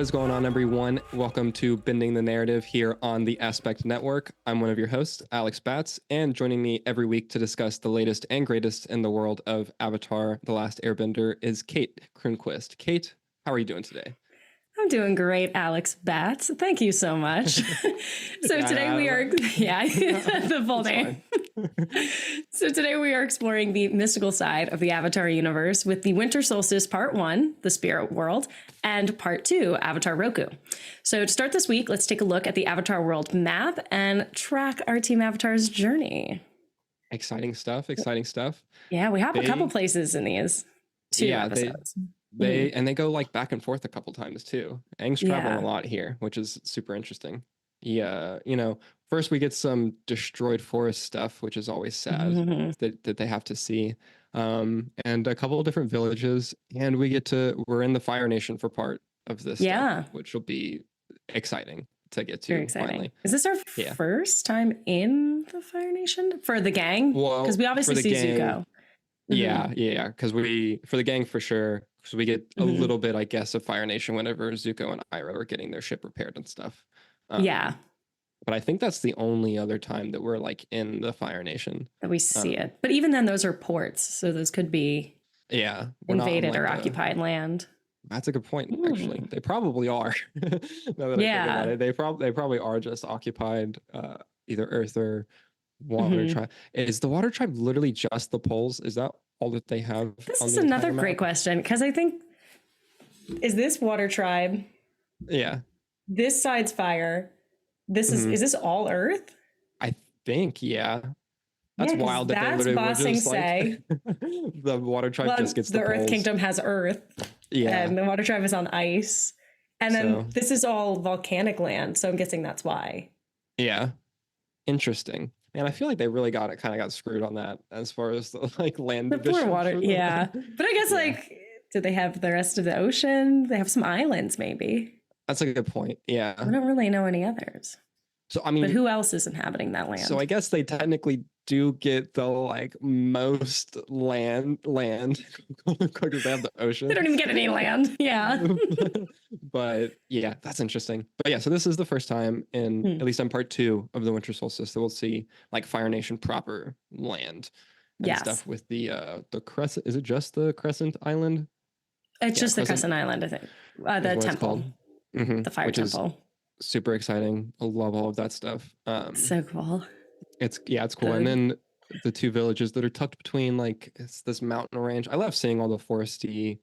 What is going on, everyone? Welcome to Bending the Narrative here on the Aspect Network. I'm one of your hosts, Alex Batts, and joining me every week to discuss the latest and greatest in the world of Avatar: The Last Airbender is Kate Kronquist. Kate, how are you doing today? I'm doing great, Alex Batts. Thank you so much. Today we are, the full name. So today we are exploring the mystical side of the Avatar universe with the Winter Solstice Part 1, The Spirit World, and Part 2, Avatar Roku. So to start this week, let's take a look at the Avatar World map and track our Team Avatar's journey. Exciting stuff. Yeah, we have a couple places in these two episodes. They go like back and forth a couple times too. Aang's traveling a lot here, which is super interesting. Yeah, first we get some destroyed forest stuff, which is always sad that they have to see, and a couple of different villages, and we're in the Fire Nation for part of this stuff, which will be exciting to get to. Very exciting. Finally. Is this our first time in the Fire Nation for the gang? Well, because we obviously see Zuko. Yeah, because for the gang for sure. So we get a little bit, I guess, of Fire Nation whenever Zuko and Iroh are getting their ship repaired and stuff. But I think that's the only other time that we're like in the Fire Nation that we see it. But even then, those are ports, so those could be invaded or occupied land. That's a good point. Actually, they probably are. Now that I think about it, they probably are just occupied, either Earth or Water Tribe. Is the Water Tribe literally just the poles? Is that all that they have? This is another great question, because I think, is this Water Tribe? Yeah. This side's fire. This is this all Earth? I think, That's wild that they literally were just like, the Water Tribe just gets the Earth poles. Kingdom has Earth. Yeah. And the Water Tribe is on ice. And then this is all volcanic land, so I'm guessing that's why. Yeah. Interesting. And I feel like they really got screwed on that as far as the land division. Poor water, But I guess do they have the rest of the ocean? They have some islands, maybe. That's a good point. Yeah. I don't really know any others. So I mean, but who else is inhabiting that land? So I guess they technically do get the most land because they have the ocean. They don't even get any land. Yeah. But yeah, that's interesting. But yeah, so this is the first time in at least in part 2 of the Winter Solstice that we'll see Fire Nation proper land and stuff with the crescent. Is it just the Crescent Island? It's just the Crescent Island, I think. The temple, the fire temple. Super exciting. I love all of that stuff. So cool. It's cool. And then the two villages that are tucked between it's this mountain range. I love seeing all the foresty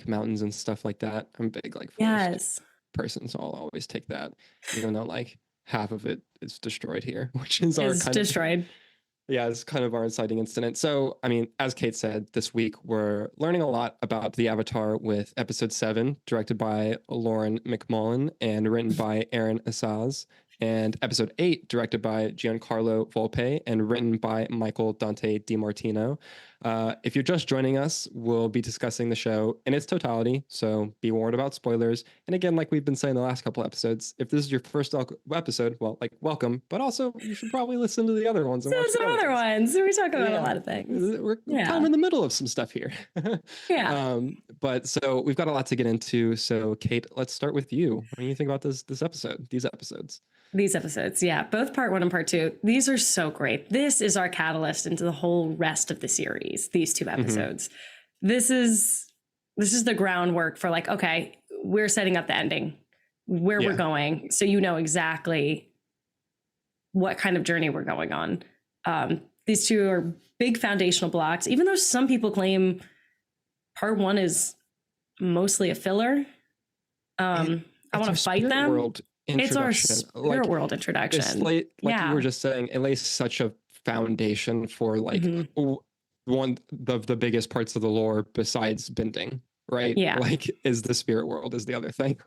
mountains and stuff like that. I'm a big forest person, so I'll always take that, even though half of it is destroyed here, which is destroyed. It's kind of our inciting incident. So, I mean, as Kate said, this week we're learning a lot about the Avatar with episode 7, directed by Lauren McMullen and written by Aaron Assaz, and episode 8, directed by Giancarlo Volpe and written by Michael Dante DiMartino. If you're just joining us, we'll be discussing the show in its totality, so be warned about spoilers. And again, like we've been saying the last couple episodes, if this is your first episode, well, welcome, but also you should probably listen to the other ones. And some other ones. We talk about a lot of things. We're kind of in the middle of some stuff here. But so we've got a lot to get into. So Kate, let's start with you. What do you think about these episodes? These episodes, both part 1 and part 2. These are so great. This is our catalyst into the whole rest of the series. These 2 episodes. This is the groundwork for okay, we're setting up the ending, where we're going, so you know exactly what kind of journey we're going on. These 2 are big foundational blocks, even though some people claim part 1 is mostly a filler. I want to fight them. It's our spirit world introduction. It's you were just saying, it lays such a foundation for one of the biggest parts of the lore besides bending, right? Yeah. Is the spirit world is the other thing.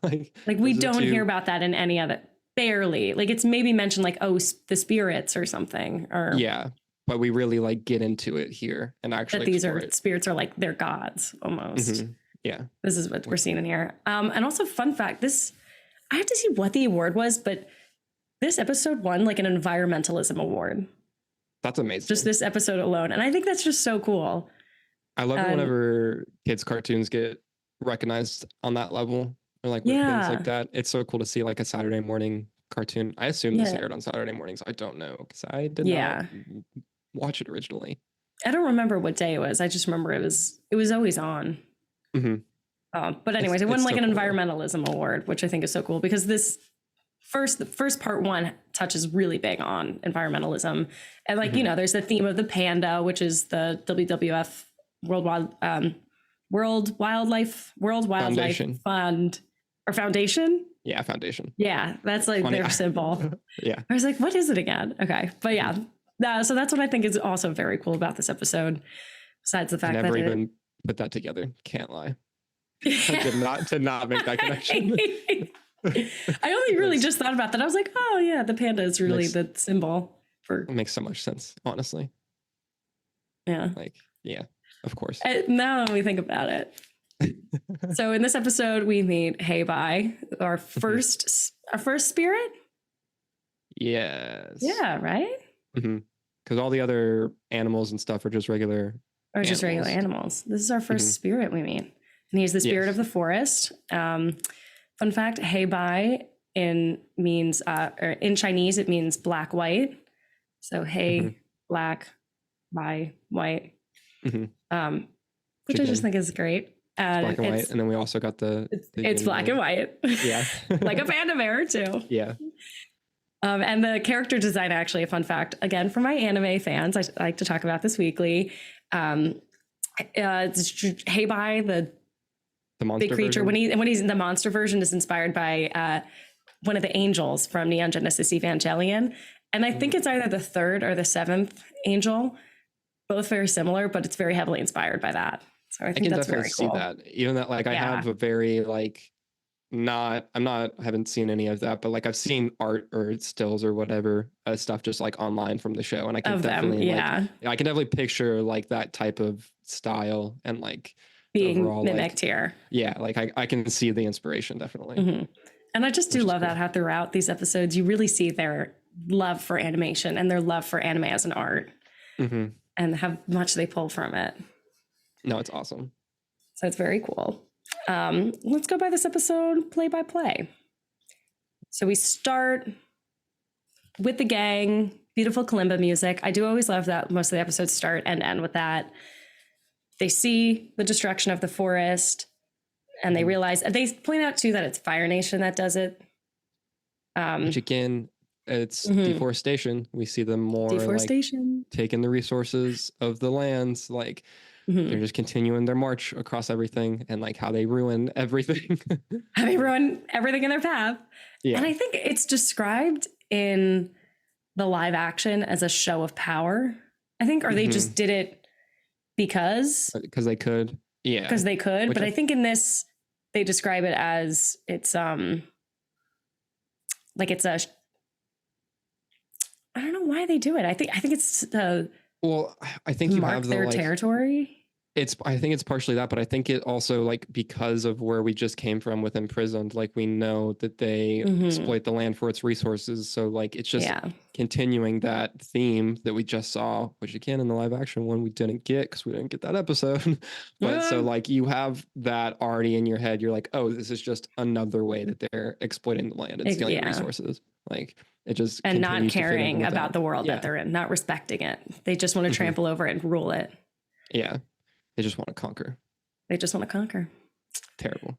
We don't hear about that in any other, barely. It's maybe mentioned the spirits or something. Or but we really get into it here and actually that these are spirits are they're gods almost. Yeah. This is what we're seeing in here. And also fun fact, I have to see what the award was, but this episode won an environmentalism award. That's amazing. Just this episode alone. And I think that's just so cool. I love it whenever kids' cartoons get recognized on that level. or like with things like that. It's so cool to see like a Saturday morning cartoon. I assume this aired on Saturday mornings. I don't know because I did not watch it originally. I don't remember what day it was. I just remember it was always on. Mm-hmm. But anyways, it won like so an cool, environmentalism award, which I think is so cool because this the first part one touches really big on environmentalism. And like, there's the theme of the panda, which is the WWF World Wildlife Fund or Foundation. Yeah, Foundation. Yeah, that's like their symbol. Yeah. I was like, what is it again? Okay. But yeah, so that's what I think is also very cool about this episode. Besides the fact that I never even put that together. Can't lie. I did not make that connection. I only really just thought about that. I was like, oh yeah, the panda is really the symbol for. It makes so much sense, honestly. Yeah. Like, yeah, of course. Now that we think about it. So in this episode, we meet Hey Bye, our first spirit. Yes. Yeah. Right. Because all the other animals and stuff are just regular. Or just regular animals. This is our first spirit we meet, and he's the spirit of the forest. Fun fact: Hey Bye in Chinese it means black white. So hey, black, bye, white. Which I just think is great. Black and white, and then we also got it's black and white. Yeah, like a panda bear too. Yeah. And the character design, actually, a fun fact again for my anime fans, I like to talk about this weekly. It's Hey Bye, the monster big creature version? when he's in the monster version is inspired by one of the angels from Neon Genesis Evangelion, and I think it's either the third or the seventh angel. Both very similar, but it's very heavily inspired by that. So I think that's very cool. See that. Even that, like, I have a very like, I haven't seen any of that, but like I've seen art or stills or whatever stuff just like online from the show, and I can definitely I can definitely picture like that type of style and like being mimicked here. Yeah, like I can see the inspiration definitely. And I just do love that how throughout these episodes you really see their love for animation and their love for anime as an art, and how much they pull from it. No, it's awesome. So it's very cool. Let's go by this episode play by play. So we start with the gang, beautiful kalimba music. I do always love that most of the episodes start and end with that. They see the destruction of the forest and they realize, they point out too that it's Fire Nation that does it. Which again, it's deforestation. We see them more deforestation, like taking the resources of the lands, like they're just continuing their march across everything, and like how they ruin everything. How they ruin everything in their path. Yeah. And I think it's described in the live action as a show of power, I think, or they just did it because they could. Yeah. Because they could. But I think in this, they describe it as it's like it's a, I don't know why they do it. I think it's well, I think you have their territory. I think it's partially that, but I think it also, like, because of where we just came from with Imprisoned, like we know that they exploit the land for its resources. So like it's just continuing that theme that we just saw, which again in the live action one we didn't get because we didn't get that episode. But so like you have that already in your head. You're like, oh, this is just another way that they're exploiting the land and stealing resources. Like it just and not caring about the world that they're in, not respecting it. They just want to trample over it and rule it. Yeah. They just want to conquer. Terrible.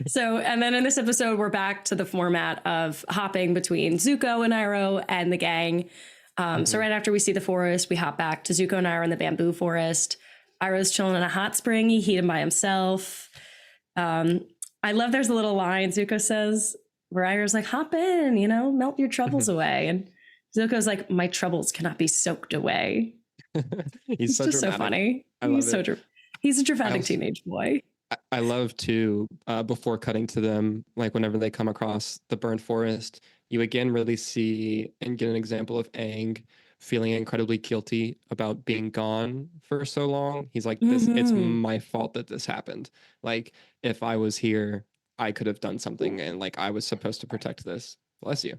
So, and then in this episode, we're back to the format of hopping between Zuko and Iroh and the gang. So right after we see the forest, we hop back to Zuko and Iroh in the bamboo forest. Iroh's chilling in a hot spring. He heat him by himself. I love there's a little line Zuko says where Iroh's like, hop in, melt your troubles away. And Zuko's like, my troubles cannot be soaked away. He's just so funny. He's a dramatic teenage boy. I love too, before cutting to them, like whenever they come across the burnt forest, you again really see and get an example of Aang feeling incredibly guilty about being gone for so long. He's like, it's my fault that this happened. Like if I was here, I could have done something, and like I was supposed to protect this. Bless you.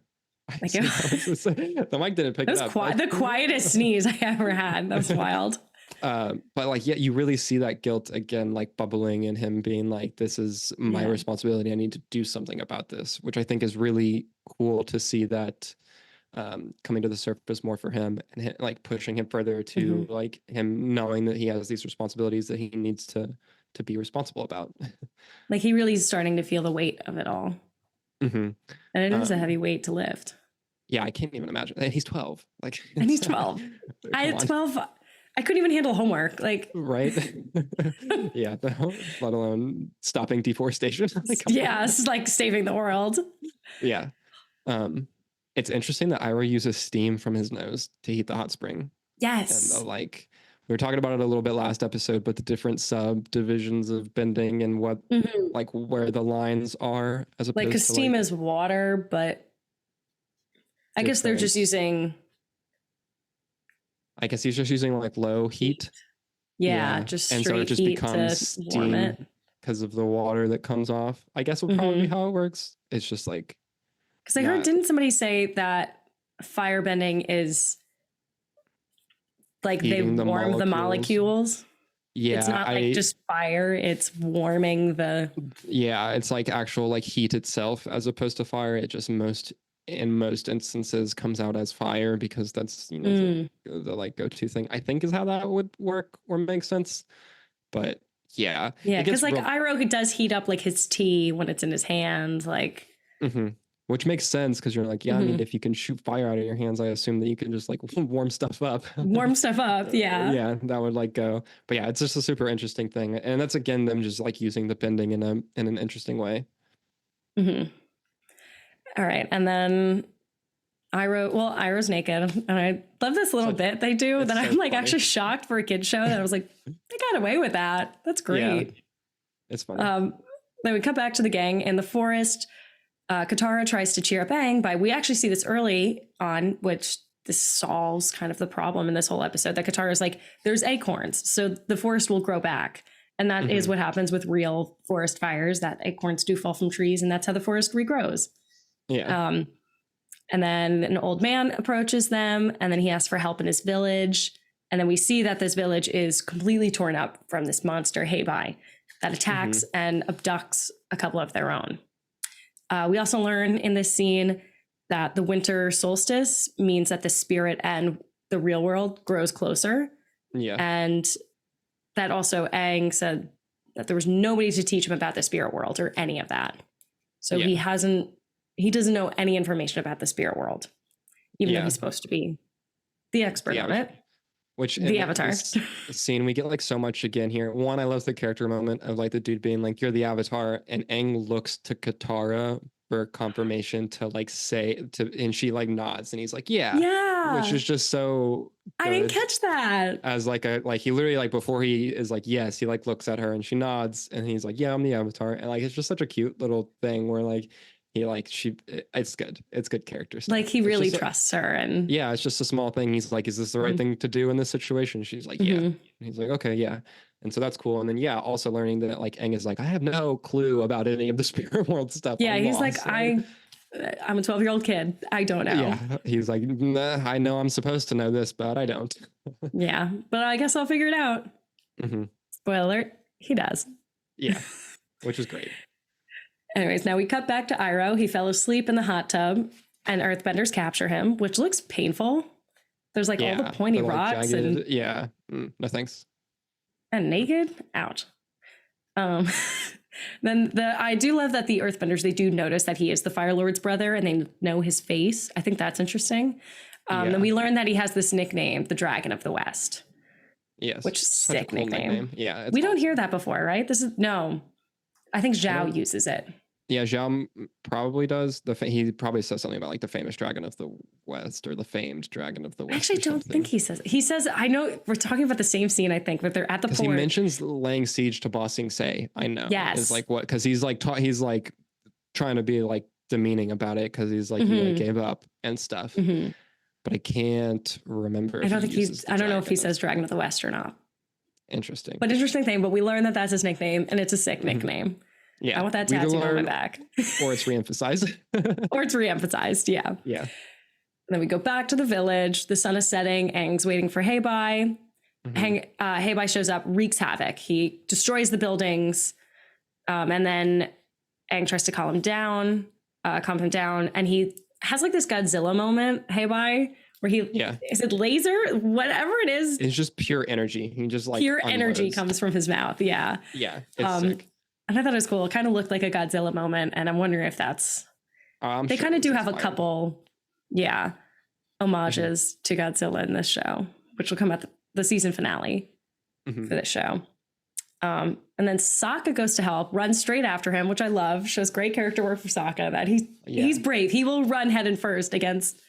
Thank you. The mic didn't pick it up. The quietest sneeze I ever had. That was wild. But like, yeah, you really see that guilt again, like bubbling in him being like, this is my responsibility. I need to do something about this, which I think is really cool to see that coming to the surface more for him and like pushing him further to like him knowing that he has these responsibilities that he needs to be responsible about. Like he really is starting to feel the weight of it all. And it is a heavy weight to lift. Yeah, I can't even imagine. And he's 12. Like, and he's 12. I at 12, I couldn't even handle homework. Like, right? Yeah, let alone stopping deforestation. Like, yeah, it's like saving the world. Yeah. It's interesting that Iroh uses steam from his nose to heat the hot spring. Yes. And like we were talking about it a little bit last episode, but the different subdivisions of bending and what like where the lines are as opposed like because steam like, is water, but I guess they're just using. I guess he's just using like low heat. Yeah, just and so it just becomes steam because of the water that comes off. I guess will probably be how it works. It's just like because I heard, didn't somebody say that firebending is like they warm the molecules? Yeah, it's not like just fire; it's warming the. Yeah, it's like actual like heat itself as opposed to fire. It just in most instances comes out as fire because that's the like go-to thing. I think is how that would work or make sense. But yeah, because like Iroh does heat up like his tea when it's in his hands, like. Which makes sense because you're like, I mean, if you can shoot fire out of your hands, I assume that you can just like warm stuff up. Yeah, that would like go. But yeah, it's just a super interesting thing, and that's again them just like using the bending in an interesting way. All right, and then Iroh's naked, and I love this little bit they do that I'm like funny. Actually shocked for a kid's show that I was like, they got away with that. That's great. Yeah, it's funny. Then we cut back to the gang in the forest. Katara tries to cheer up Aang we actually see this early on, which this solves kind of the problem in this whole episode, that Katara is like, there's acorns, so the forest will grow back. And that is what happens with real forest fires, that acorns do fall from trees, and that's how the forest regrows. Yeah. And then an old man approaches them, and then he asks for help in his village. And then we see that this village is completely torn up from this monster Heibai that attacks and abducts a couple of their own. We also learn in this scene that the winter solstice means that the spirit and the real world grows closer. Yeah. And that also Aang said that there was nobody to teach him about the spirit world or any of that. So he doesn't know any information about the spirit world, even though he's supposed to be the expert on it. Which the Avatar scene, we get like so much again here. One, I love the character moment of like the dude being like, "You're the Avatar," and Aang looks to Katara for confirmation to like and she like nods, and he's like, "Yeah," which is just so. I didn't catch that. As like he literally like before he is like yes, he like looks at her and she nods, and he's like, "Yeah, I'm the Avatar," and like it's just such a cute little thing where like. It's good. It's good character stuff. Like he really trusts her, and it's just a small thing. He's like, is this the right thing to do in this situation? She's like, yeah. And he's like, okay, yeah. And so that's cool. And then also learning that like Aang is like, I have no clue about any of the spirit world stuff. Yeah, he's like, I'm a 12-year-old kid. I don't know. Yeah, he's like, nah, I know I'm supposed to know this, but I don't. Yeah, but I guess I'll figure it out. Spoiler alert, he does. Yeah, which is great. Anyways, now we cut back to Iroh. He fell asleep in the hot tub, and earthbenders capture him, which looks painful. There's like all the pointy rocks jagged, and no thanks. And naked, ouch. Then I do love that the earthbenders, they do notice that he is the Fire Lord's brother, and they know his face. I think that's interesting. Then we learn that he has this nickname, the Dragon of the West. Yes, which is sick cool nickname. Yeah, we don't hear that before, right? I think Zhao uses it. Yeah, Zhao probably does. He probably says something about like the famous Dragon of the West or the famed Dragon of the West. I actually don't think he says. He says, I know we're talking about the same scene, I think, but they're at the port. He mentions laying siege to Ba Sing Se. I know. Yes. It's like what? Because he's like trying to be like demeaning about it because he's like he like gave up and stuff. But I can't remember. I don't know if he says Dragon of the West or not. Interesting. But interesting thing. But we learned that that's his nickname, and it's a sick nickname. Yeah, I want that tattoo on my back. Or it's reemphasized. Yeah. Yeah. And then we go back to the village. The sun is setting. Aang's waiting for Heibai. Heibai shows up, wreaks havoc. He destroys the buildings, and then Aang tries to calm him down, and he has like this Godzilla moment, Heibai, where he is it laser, whatever it is. It's just pure energy. He just like pure energy comes from his mouth. Yeah, it's sick. And I thought it was cool. It kind of looked like a Godzilla moment, and I'm wondering if that's. They kind of do have a couple, homages to Godzilla in this show, which will come at the season finale for this show. And then Sokka goes to help, runs straight after him, which I love. Shows great character work for Sokka. That he's brave. He will run head and first against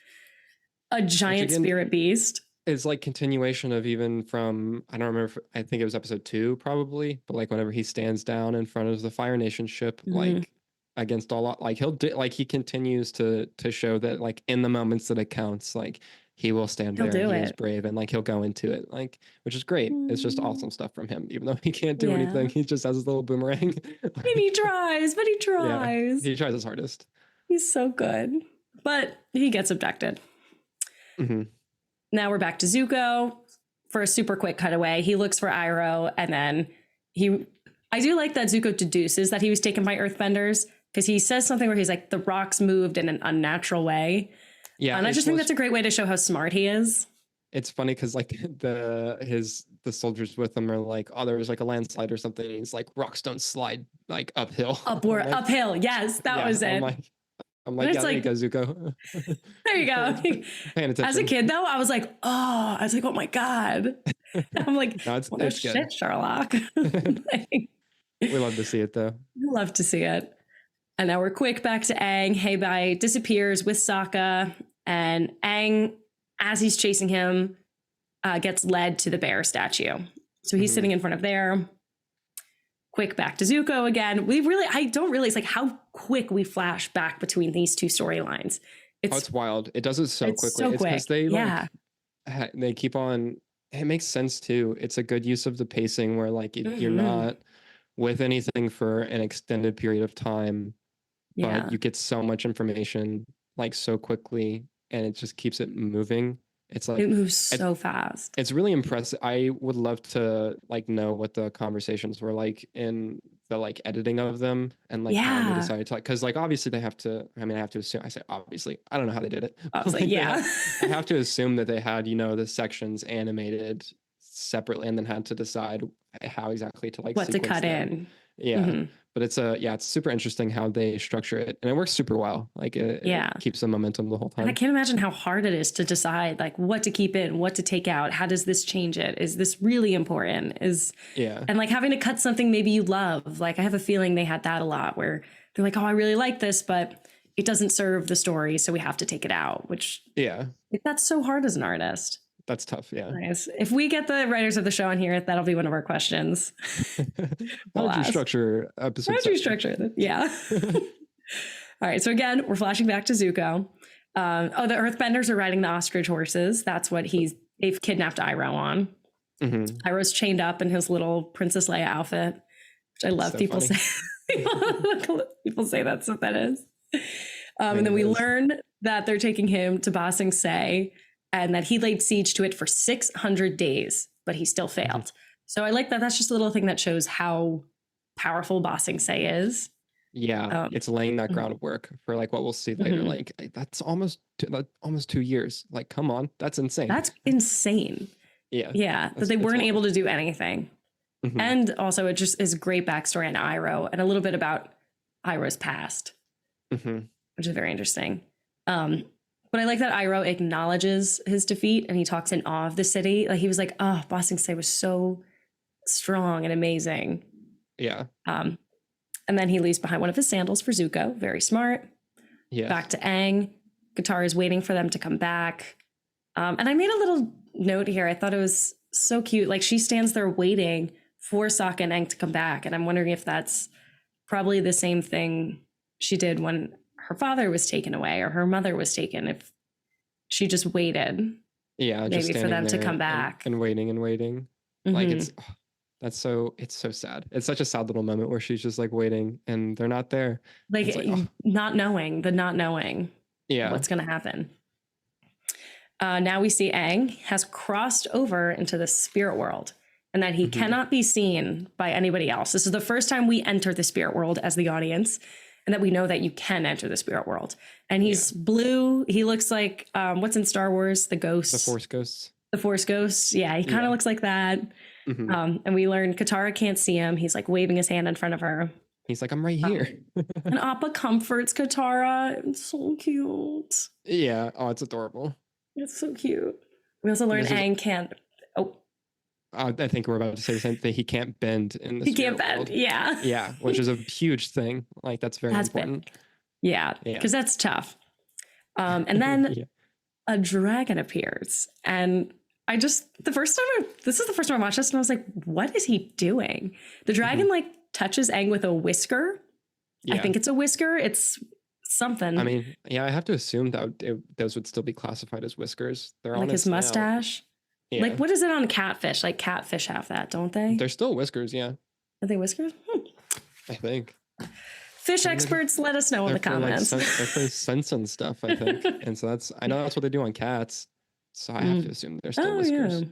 a giant spirit beast. It's like continuation of even from, I don't remember, I think it was episode 2 probably, but like whenever he stands down in front of the Fire Nation ship, like against a lot, like he continues to show that like in the moments that it counts, like he will stand there and he is brave and like he'll go into it, like, which is great. It's just awesome stuff from him, even though he can't do anything. He just has his little boomerang. And he tries. Yeah, he tries his hardest. He's so good, but he gets abducted. Now we're back to Zuko for a super quick cutaway. He looks for Iroh, and then I do like that Zuko deduces that he was taken by earthbenders, because he says something where he's like, the rocks moved in an unnatural way. Yeah. And I just think that's a great way to show how smart he is. It's funny because like the soldiers with him are like, oh, there was like a landslide or something. And he's like, rocks don't slide like uphill. Uphill. Yes, that was it. I'm like, yeah, there you go, Zuko. There you go. Paying attention. As a kid, though, I was like, oh my God. I'm like, no, it's shit, good. Sherlock. We love to see it, though. We love to see it. And now we're quick back to Aang. Heibai disappears with Sokka, and Aang, as he's chasing him, gets led to the bear statue. So he's sitting in front of there. Quick back to Zuko again. I don't realize like how quick we flash back between these two storylines. It's wild. It does it so quickly. So it's because they they keep on. It makes sense too. It's a good use of the pacing where like you're not with anything for an extended period of time, but you get so much information like so quickly, and it just keeps it moving. It's like it moves so fast. It's really impressive. I would love to like know what the conversations were like in the like editing of them, and like how they decided to, like, because like obviously they have to. I mean, I have to assume. I say obviously. I don't know how they did it. I was like, I have to assume that they had the sections animated separately, and then had to decide how exactly to like what to cut in. But it's it's super interesting how they structure it, and it works super well. Like it keeps the momentum the whole time. And I can't imagine how hard it is to decide like what to keep in, what to take out. How does this change it? Is this really important? And like having to cut something maybe you love. Like I have a feeling they had that a lot where they're like, oh, I really like this, but it doesn't serve the story, so we have to take it out. Which that's so hard as an artist. That's tough. Yeah. Nice. If we get the writers of the show on here, that'll be one of our questions. How would you structure episodes? How would you structure it? Yeah. All right. So again, we're flashing back to Zuko. The Earthbenders are riding the ostrich horses. That's what they've kidnapped Iroh on. Iroh's chained up in his little Princess Leia outfit, which I love. So people say people say that's what that is. And then we learn that they're taking him to Ba Sing Se, and that he laid siege to it for 600 days, but he still failed. So I like that. That's just a little thing that shows how powerful Ba Sing Se is. Yeah, it's laying that groundwork for like what we'll see later. Like that's almost 2 years. Like, come on, that's insane. That's insane. Yeah, that they weren't able to do anything. And also, it just is a great backstory on Iroh and a little bit about Iroh's past, which is very interesting. But I like that Iroh acknowledges his defeat, and he talks in awe of the city. Like he was like, oh, Ba Sing Se was so strong and amazing. Yeah. And then he leaves behind one of his sandals for Zuko. Very smart. Yeah. Back to Aang. Katara is waiting for them to come back. And I made a little note here. I thought it was so cute. Like she stands there waiting for Sokka and Aang to come back. And I'm wondering if that's probably the same thing she did when her father was taken away or her mother was taken, if she just waited maybe for them to come back and waiting. Like it's so sad. It's such a sad little moment where she's just like waiting and they're not there, like not knowing what's going to happen. Now we see Aang has crossed over into the spirit world and that he cannot be seen by anybody else. This is the first time we enter the spirit world as the audience, and that we know that you can enter the spirit world. And he's blue. He looks like, what's in Star Wars? The ghosts. The Force ghosts. The Force ghosts. Yeah, he kind of looks like that. And we learn Katara can't see him. He's like waving his hand in front of her. He's like, I'm right here. And Appa comforts Katara. It's so cute. Yeah. Oh, it's adorable. It's so cute. We also learn Aang can't. Oh, I think we're about to say the same thing. He can't bend in the. He can't bend. World. Yeah. Yeah, which is a huge thing. Like that's very important. Yeah, because that's tough. And then a dragon appears, and this is the first time I watched this, and I was like, what is he doing? The dragon like touches Aang with a whisker. I think it's a whisker. It's something. I mean, yeah, I have to assume that those would still be classified as whiskers. They're like his mustache. Yeah. Like, what is it on catfish? Like catfish have that, don't they? They're still whiskers, yeah. Are they whiskers? I think. Fish experts, let us know in the comments. They're for sense and stuff, I think. And so I know that's what they do on cats. So I have to assume they're still whiskers. Yeah.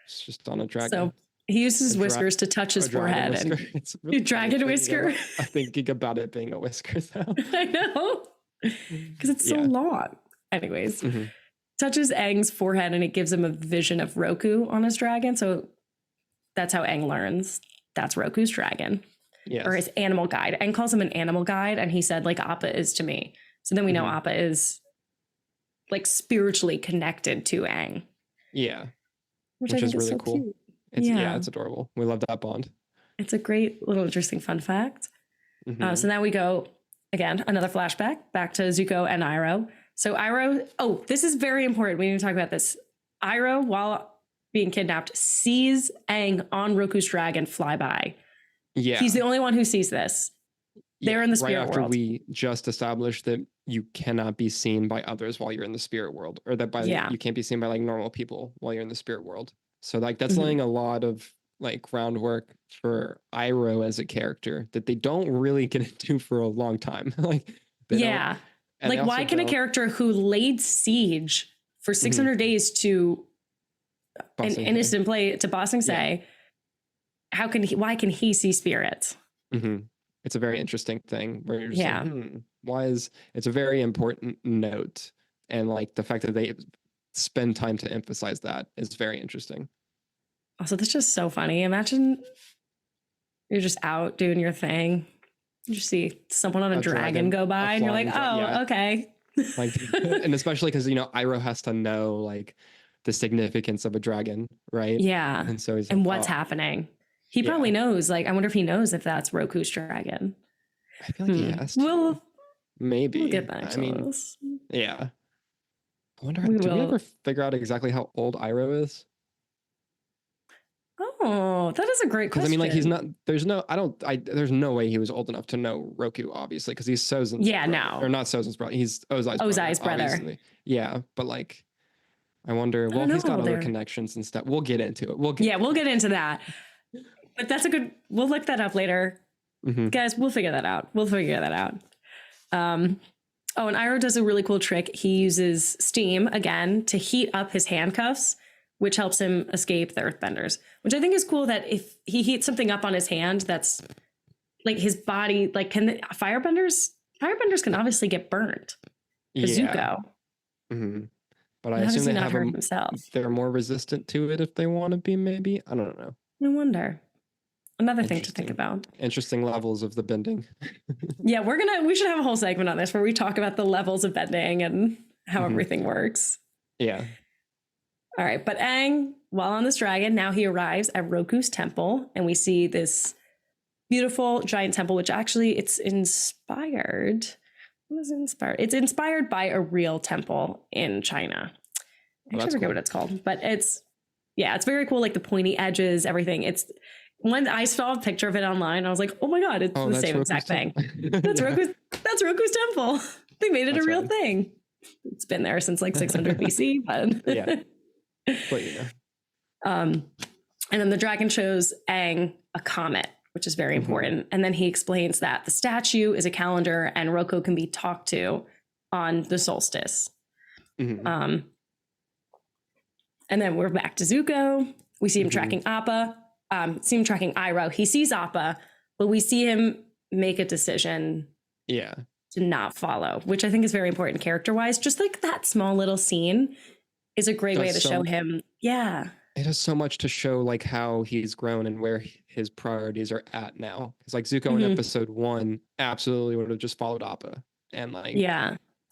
It's just on a dragon. So he uses whiskers to touch his forehead. And it's really dragon whisker. I'm thinking about it being a whisker though. I know. Because it's so long. Anyways. Touches Aang's forehead and it gives him a vision of Roku on his dragon. So that's how Aang learns that's Roku's dragon. Yes. Or his animal guide. Aang calls him an animal guide, and he said, like, Appa is to me. So then we know Appa is like spiritually connected to Aang. Yeah. Which is really cool. Cute. It's adorable. We love that bond. It's a great little interesting fun fact. So now we go again, another flashback back to Zuko and Iroh. So Iroh, this is very important. We need to talk about this. Iroh, while being kidnapped, sees Aang on Roku's dragon fly by. Yeah. He's the only one who sees this. They're in the spirit world. Right after we just established that you cannot be seen by others while you're in the spirit world, or that you can't be seen by like normal people while you're in the spirit world. So like that's laying a lot of like groundwork for Iroh as a character that they don't really get into for a long time. Like like why can a character who laid siege for 600 days to an innocent place to Ba Sing Se, why can he see spirits? It's a very interesting thing where you're just like, it's a very important note, and like the fact that they spend time to emphasize that is very interesting. Also, that's just so funny. Imagine you're just out doing your thing, you just see someone on a dragon go by, and you're like, okay. Like, and especially because Iroh has to know like the significance of a dragon, right? Yeah. And so he's like, and what's happening. He probably knows. Like, I wonder if he knows if that's Roku's dragon. I feel like he has to. Well, maybe. We'll get back to this. Yeah. I wonder, did we ever figure out exactly how old Iroh is? Oh, that is a great question. Because I mean, like, he's not. There's no way he was old enough to know Roku, obviously, because he's Sozin's. Yeah, brother. no. Or not Sozin's brother. He's Ozai's brother. Obviously. Yeah, but like, I wonder. Well, he's got other connections and stuff. We'll get into it. We'll get into that. But that's we'll look that up later. Guys, we'll figure that out. And Iroh does a really cool trick. He uses steam, again, to heat up his handcuffs, which helps him escape the earthbenders, which I think is cool that if he heats something up on his hand, that's like his body, like firebenders can obviously get burned. Zuko. But I assume they're more resistant to it if they want to be, maybe. I don't know. No wonder. Another thing to think about. Interesting levels of the bending. Yeah, we should have a whole segment on this where we talk about the levels of bending and how everything works. Yeah. All right, but Aang, while on this dragon, now he arrives at Roku's temple, and we see this beautiful giant temple, which actually it's inspired. What is it inspired? It's inspired by a real temple in China. I forget what it's called, but it's very cool. Like the pointy edges, everything. It's when I saw a picture of it online, I was like, oh my God, it's the same exact thing. That's Roku's temple. They made it a real thing. It's been there since like 600 BC, but yeah. But and then the dragon shows Aang a comet, which is very important. And then he explains that the statue is a calendar and Roku can be talked to on the solstice. And then we're back to Zuko. We see him tracking Appa, see him tracking Iroh. He sees Appa, but we see him make a decision to not follow, which I think is very important character-wise. Just like that small little scene is a great way to show him. Yeah. It has so much to show like how he's grown and where his priorities are at now. Because like Zuko in episode 1 absolutely would have just followed Appa and like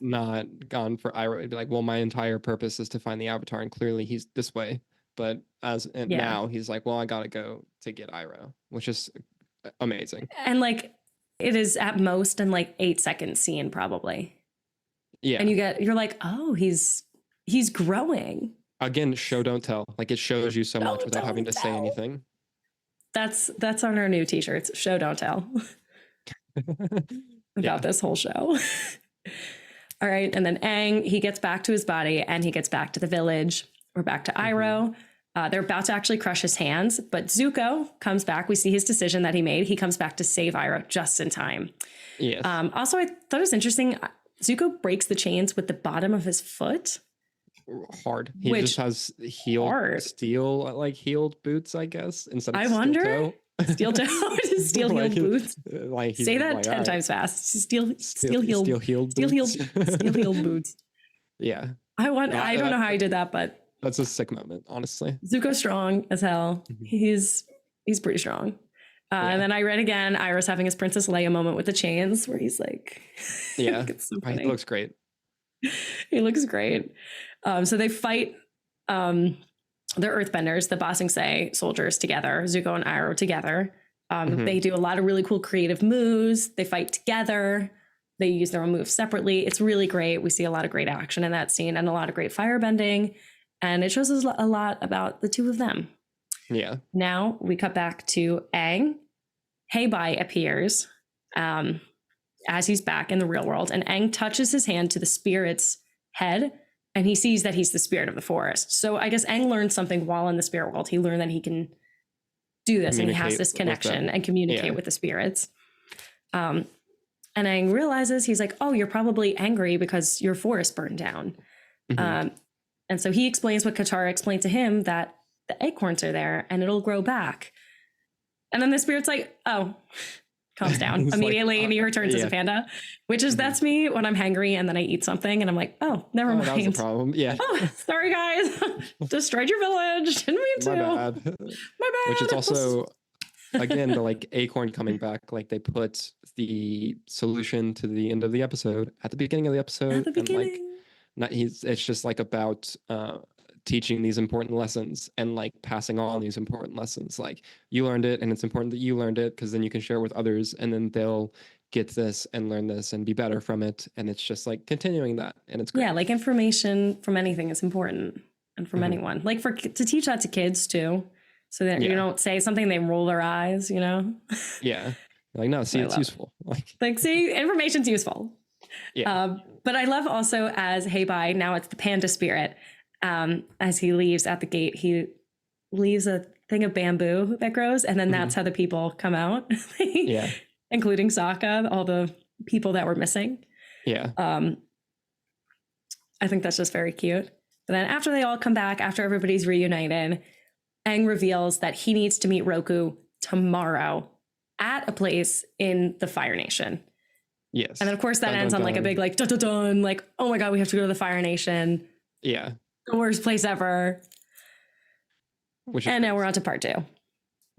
not gone for Iroh. It'd be like, well, my entire purpose is to find the Avatar, and clearly he's this way. But now he's like, well, I gotta go to get Iroh, which is amazing. And like it is at most in like 8-second scene probably. Yeah. And you're like, oh, he's growing. Again, show don't tell. Like it shows you so much without having to say anything. That's on our new t-shirts. Show don't tell. About this whole show. All right. And then Aang, he gets back to his body and he gets back to the village. We're back to Iroh. They're about to actually crush his hands, but Zuko comes back. We see his decision that he made. He comes back to save Iroh just in time. Yes. Also, I thought it was interesting. Zuko breaks the chains with the bottom of his foot. Hard. He just has steel, like heeled boots, I guess, instead of steel toe. Steel heeled boots. Like say that like, 10 times fast. Steel heeled boots. Yeah. I don't know how he did that, but that's a sick moment, honestly. Zuko's strong as hell. He's pretty strong. And then I read again, Iroh's having his Princess Leia moment with the chains where he's like, yeah, he looks great. He looks great. So they fight the Earthbenders, the Ba Sing Se soldiers together, Zuko and Iroh together. They do a lot of really cool creative moves. They fight together. They use their own moves separately. It's really great. We see a lot of great action in that scene and a lot of great firebending. And it shows us a lot about the two of them. Yeah. Now we cut back to Aang. Heibai appears as he's back in the real world. And Aang touches his hand to the spirit's head. And he sees that he's the spirit of the forest. So I guess Aang learned something while in the spirit world. He learned that he can do this and he has this connection and communicate with the spirits. And Aang realizes, he's like, oh, you're probably angry because your forest burned down. And so he explains what Katara explained to him, that the acorns are there and it'll grow back. And then the spirit's like, oh, calms down immediately, like, and he returns as a panda, which is that's me when I'm hangry and then I eat something and I'm like, oh, never mind. That was the problem. Yeah. Oh, sorry guys, destroyed your village. Didn't mean to. My bad. Which is also again the like acorn coming back. Like they put the solution to the end of the episode at the beginning of the episode. At the beginning. And like it's just like about teaching these important lessons and like passing on these important lessons. Like you learned it and it's important that you learned it because then you can share it with others and then they'll get this and learn this and be better from it. And it's just like continuing that. And it's great. Yeah, like information from anything is important and from anyone. Like to teach that to kids too. So that you don't say something, they roll their eyes, you know? Yeah. Like, no, see, it's useful. Like, see, information's useful. Yeah. But I love also as Heibai, now it's the panda spirit. As he leaves at the gate, he leaves a thing of bamboo that grows, and then that's how the people come out. Including Sokka, all the people that were missing. Yeah. I think that's just very cute. But then after they all come back, after everybody's reunited, Aang reveals that he needs to meet Roku tomorrow at a place in the Fire Nation. Yes. And then of course that ends on like a big like dun dun dun, like, oh my God, we have to go to the Fire Nation. Yeah. The worst place ever. And now we're on to part 2.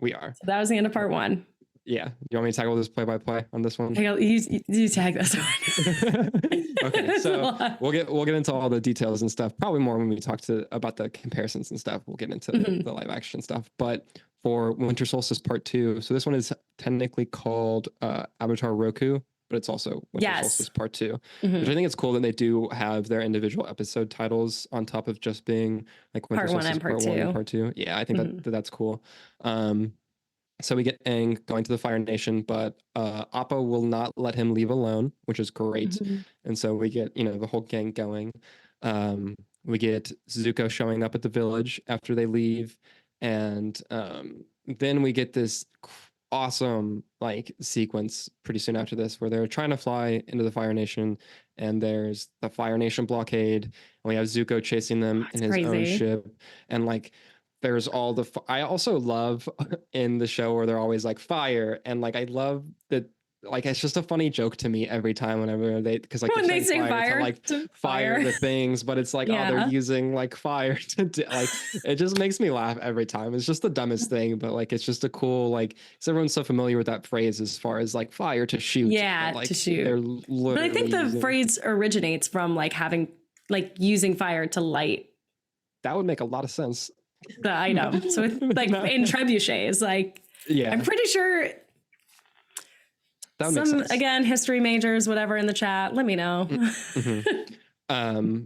We are. So that was the end of part 1. Yeah. You want me to tackle this play-by-play on this one? You tag this one. Okay, so we'll get into all the details and stuff. Probably more when we talk about the comparisons and stuff. We'll get into the live action stuff. But for Winter Solstice Part 2, so this one is technically called Avatar Roku, but it's also Winter Solstice Part 2, which I think it's cool that they do have their individual episode titles on top of just being like Winter Solstice Part 1 and Part 2. Yeah, I think that's cool. So we get Aang going to the Fire Nation, but Appa will not let him leave alone, which is great. And so we get, the whole gang going. We get Zuko showing up at the village after they leave. And then we get this awesome like sequence pretty soon after this where they're trying to fly into the Fire Nation and there's the Fire Nation blockade, and we have Zuko chasing them in It's his own crazy. ship, and like there's all the I also love in the show where they're always like fire, and like I love that, like it's just a funny joke to me every time whenever they, because like When they're they saying say fire to fire like to fire the things, but it's like, oh, they're Yeah. using like fire to like it just makes me laugh every time. It's just the dumbest thing, but like it's just a cool, like, because everyone's so familiar with that phrase as far as like fire to shoot, but Yeah, to like they're shoot. But I think literally the using, phrase originates from like having like using fire to light that would make a lot of sense. the item. So it's like in trebuchets, like Yeah, I'm pretty sure that would make some, sense. again, history majors, whatever in the chat, let me know. Mm-hmm.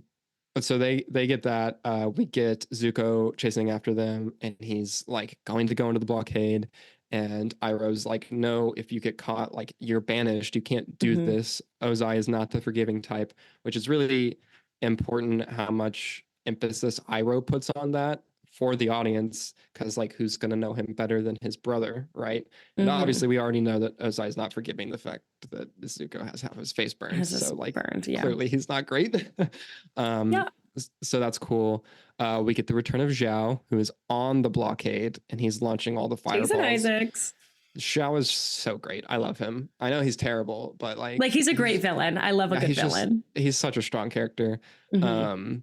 So they get that. We get Zuko chasing after them, and he's like going to go into the blockade. And Iroh's like, no, if you get caught, like you're banished. You can't do Mhm. this. Ozai is not the forgiving type, which is really important how much emphasis Iroh puts on that for the audience, because like who's gonna know him better than his brother, right? And Mhm. obviously we already know that Ozai is not forgiving the fact that Zuko has half his face burned. Has this So like burned? Yeah. clearly he's not great. Yeah. So that's cool. We get the return of Zhao, who is on the blockade, and he's launching all the Jason fireballs. Isaacs. Zhao is so great. I love him. I know he's terrible, but Like he's a great villain. I love a good villain. He's such a strong character. Mhm.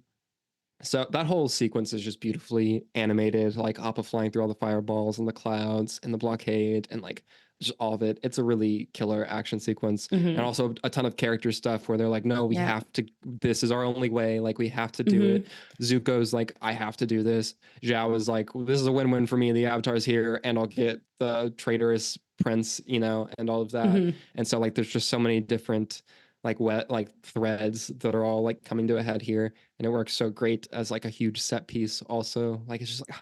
So that whole sequence is just beautifully animated, like Appa flying through all the fireballs and the clouds and the blockade and like just all of it. It's a really killer action sequence. And Mhm. also a ton of character stuff where they're like, no, we Yeah. have to, this is our only way. Like we have to do Mhm. it. Zuko's like, I have to do this. Zhao is like, this is a win-win for me. The Avatar's here and I'll get the traitorous prince, you know, and all of that. Mhm. And so like there's just so many different like wet like threads that are all like coming to a head here, and it works so great as like a huge set piece also. Like it's just like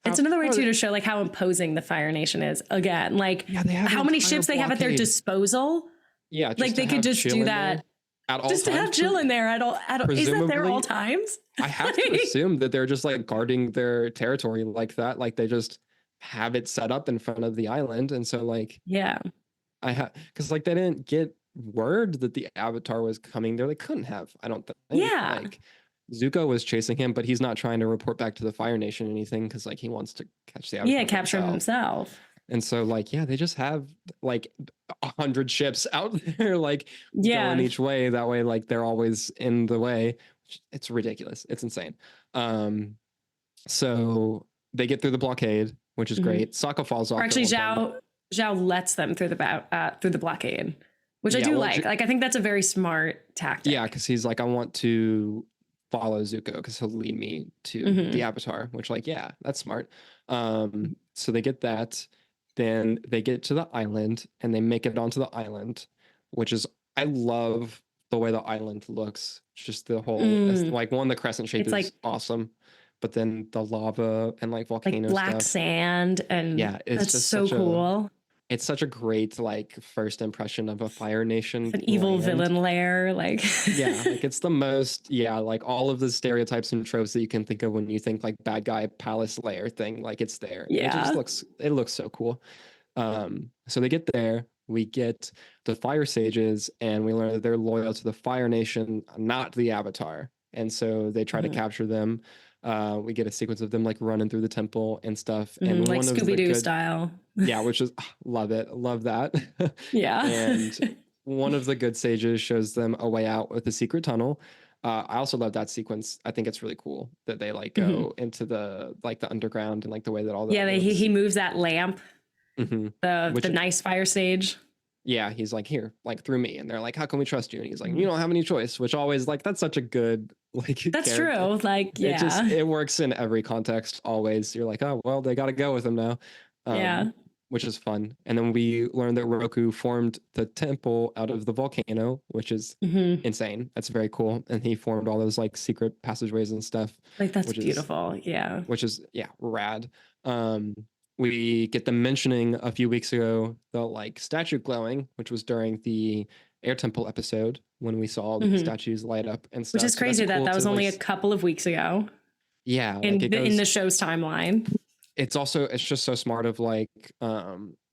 It's another way too to show like how imposing the Fire Nation is. Again, like yeah, they have how many ships they have at their disposal. Yeah, just like they could just do that at all just times. To have Jill in there at all. Is that there at all times? I have to assume that they're just like guarding their territory like that. Like they just have it set up in front of the island, and so like yeah, I have, because like they didn't get word that the Avatar was coming there. They couldn't have, I don't think. Yeah, Like Zuko was chasing him, but he's not trying to report back to the Fire Nation or anything, because like he wants to catch the Avatar. Yeah, capture himself. And so like yeah, they just have like 100 ships out there, like going each way. That way, like they're always in the way. It's ridiculous. It's insane. So they get through the blockade, which is great. Sokka falls off. Or actually, Zhao lets them through the blockade, which I do like. Like I think that's a very smart tactic. Yeah, because he's like, I want to follow Zuko because he'll lead me to the Avatar, which like, yeah, that's smart. So they get that. Then they get to the island and they make it onto the island, which is, I love the way the island looks. It's just the whole, like one, the crescent shape is like awesome. But then the lava and like volcano like black sand and yeah, it's just so cool. It's such a great like first impression of a Fire Nation. It's an evil villain lair, like yeah, like it's the most like all of the stereotypes and tropes that you can think of when you think like bad guy palace lair thing. Like it's there. Yeah, it looks so cool. So they get there. We get the Fire Sages, and we learn that they're loyal to the Fire Nation, not the Avatar. And so they try to capture them. We get a sequence of them like running through the temple and stuff, and like Scooby-Doo style. Yeah, which is love it, love that. Yeah, and one of the good sages shows them a way out with a secret tunnel. I also love that sequence. I think it's really cool that they like go into the like the underground and like the way that all the he moves that lamp, the nice fire sage. Yeah, he's like, here, like through me, and they're like, how can we trust you? And he's like, you don't have any choice, which always like that's such a good like that's character. True, like yeah, it works in every context always. You're like, oh well, they got to go with him now. Yeah, which is fun. And then we learned that Roku formed the temple out of the volcano, which is insane. That's very cool. And he formed all those like secret passageways and stuff. Like that's beautiful. Yeah. Which is rad. We get them mentioning a few weeks ago the like statue glowing, which was during the Air Temple episode when we saw the statues light up and stuff. Which is crazy that was only a couple of weeks ago. Yeah. In the show's timeline. It's just so smart of like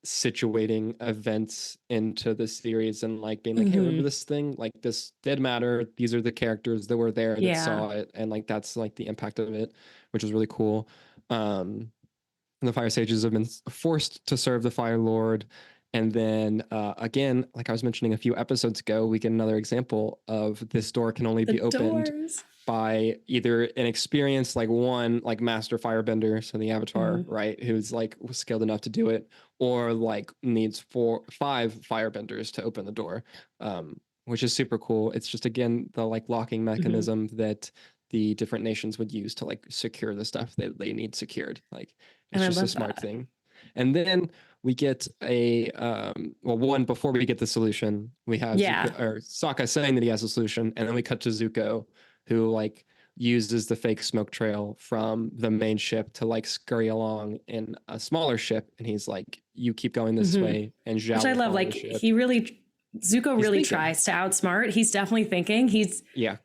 situating events into the series and like being like, hey, remember Mm-hmm. this thing? Like this did matter. These are the characters that were there that Yeah. saw it, and like that's like the impact of it, which is really cool. And the Fire Sages have been forced to serve the Fire Lord. And then again, like I was mentioning a few episodes ago, we get another example of this door can only The be opened doors. by either an experienced like one like master firebender, so the avatar, Mm-hmm. right, who's like skilled enough to do it, or like needs 5 firebenders to open the door, which is super cool. It's just again the like locking Mm-hmm. mechanism that the different nations would use to like secure the stuff that they need secured. Like And it's I just a love smart that. thing. And then we get a well, one before we get the solution, we have Yeah. Zuko or Sokka saying that he has a solution, and then we cut to Zuko, who like uses the fake smoke trail from the main ship to like scurry along in a smaller ship, and he's like, "You keep going this Mm-hmm. way, and Which Zhao I will love. follow the Like ship." Zuko He's really thinking, tries to outsmart. He's definitely thinking. yeah,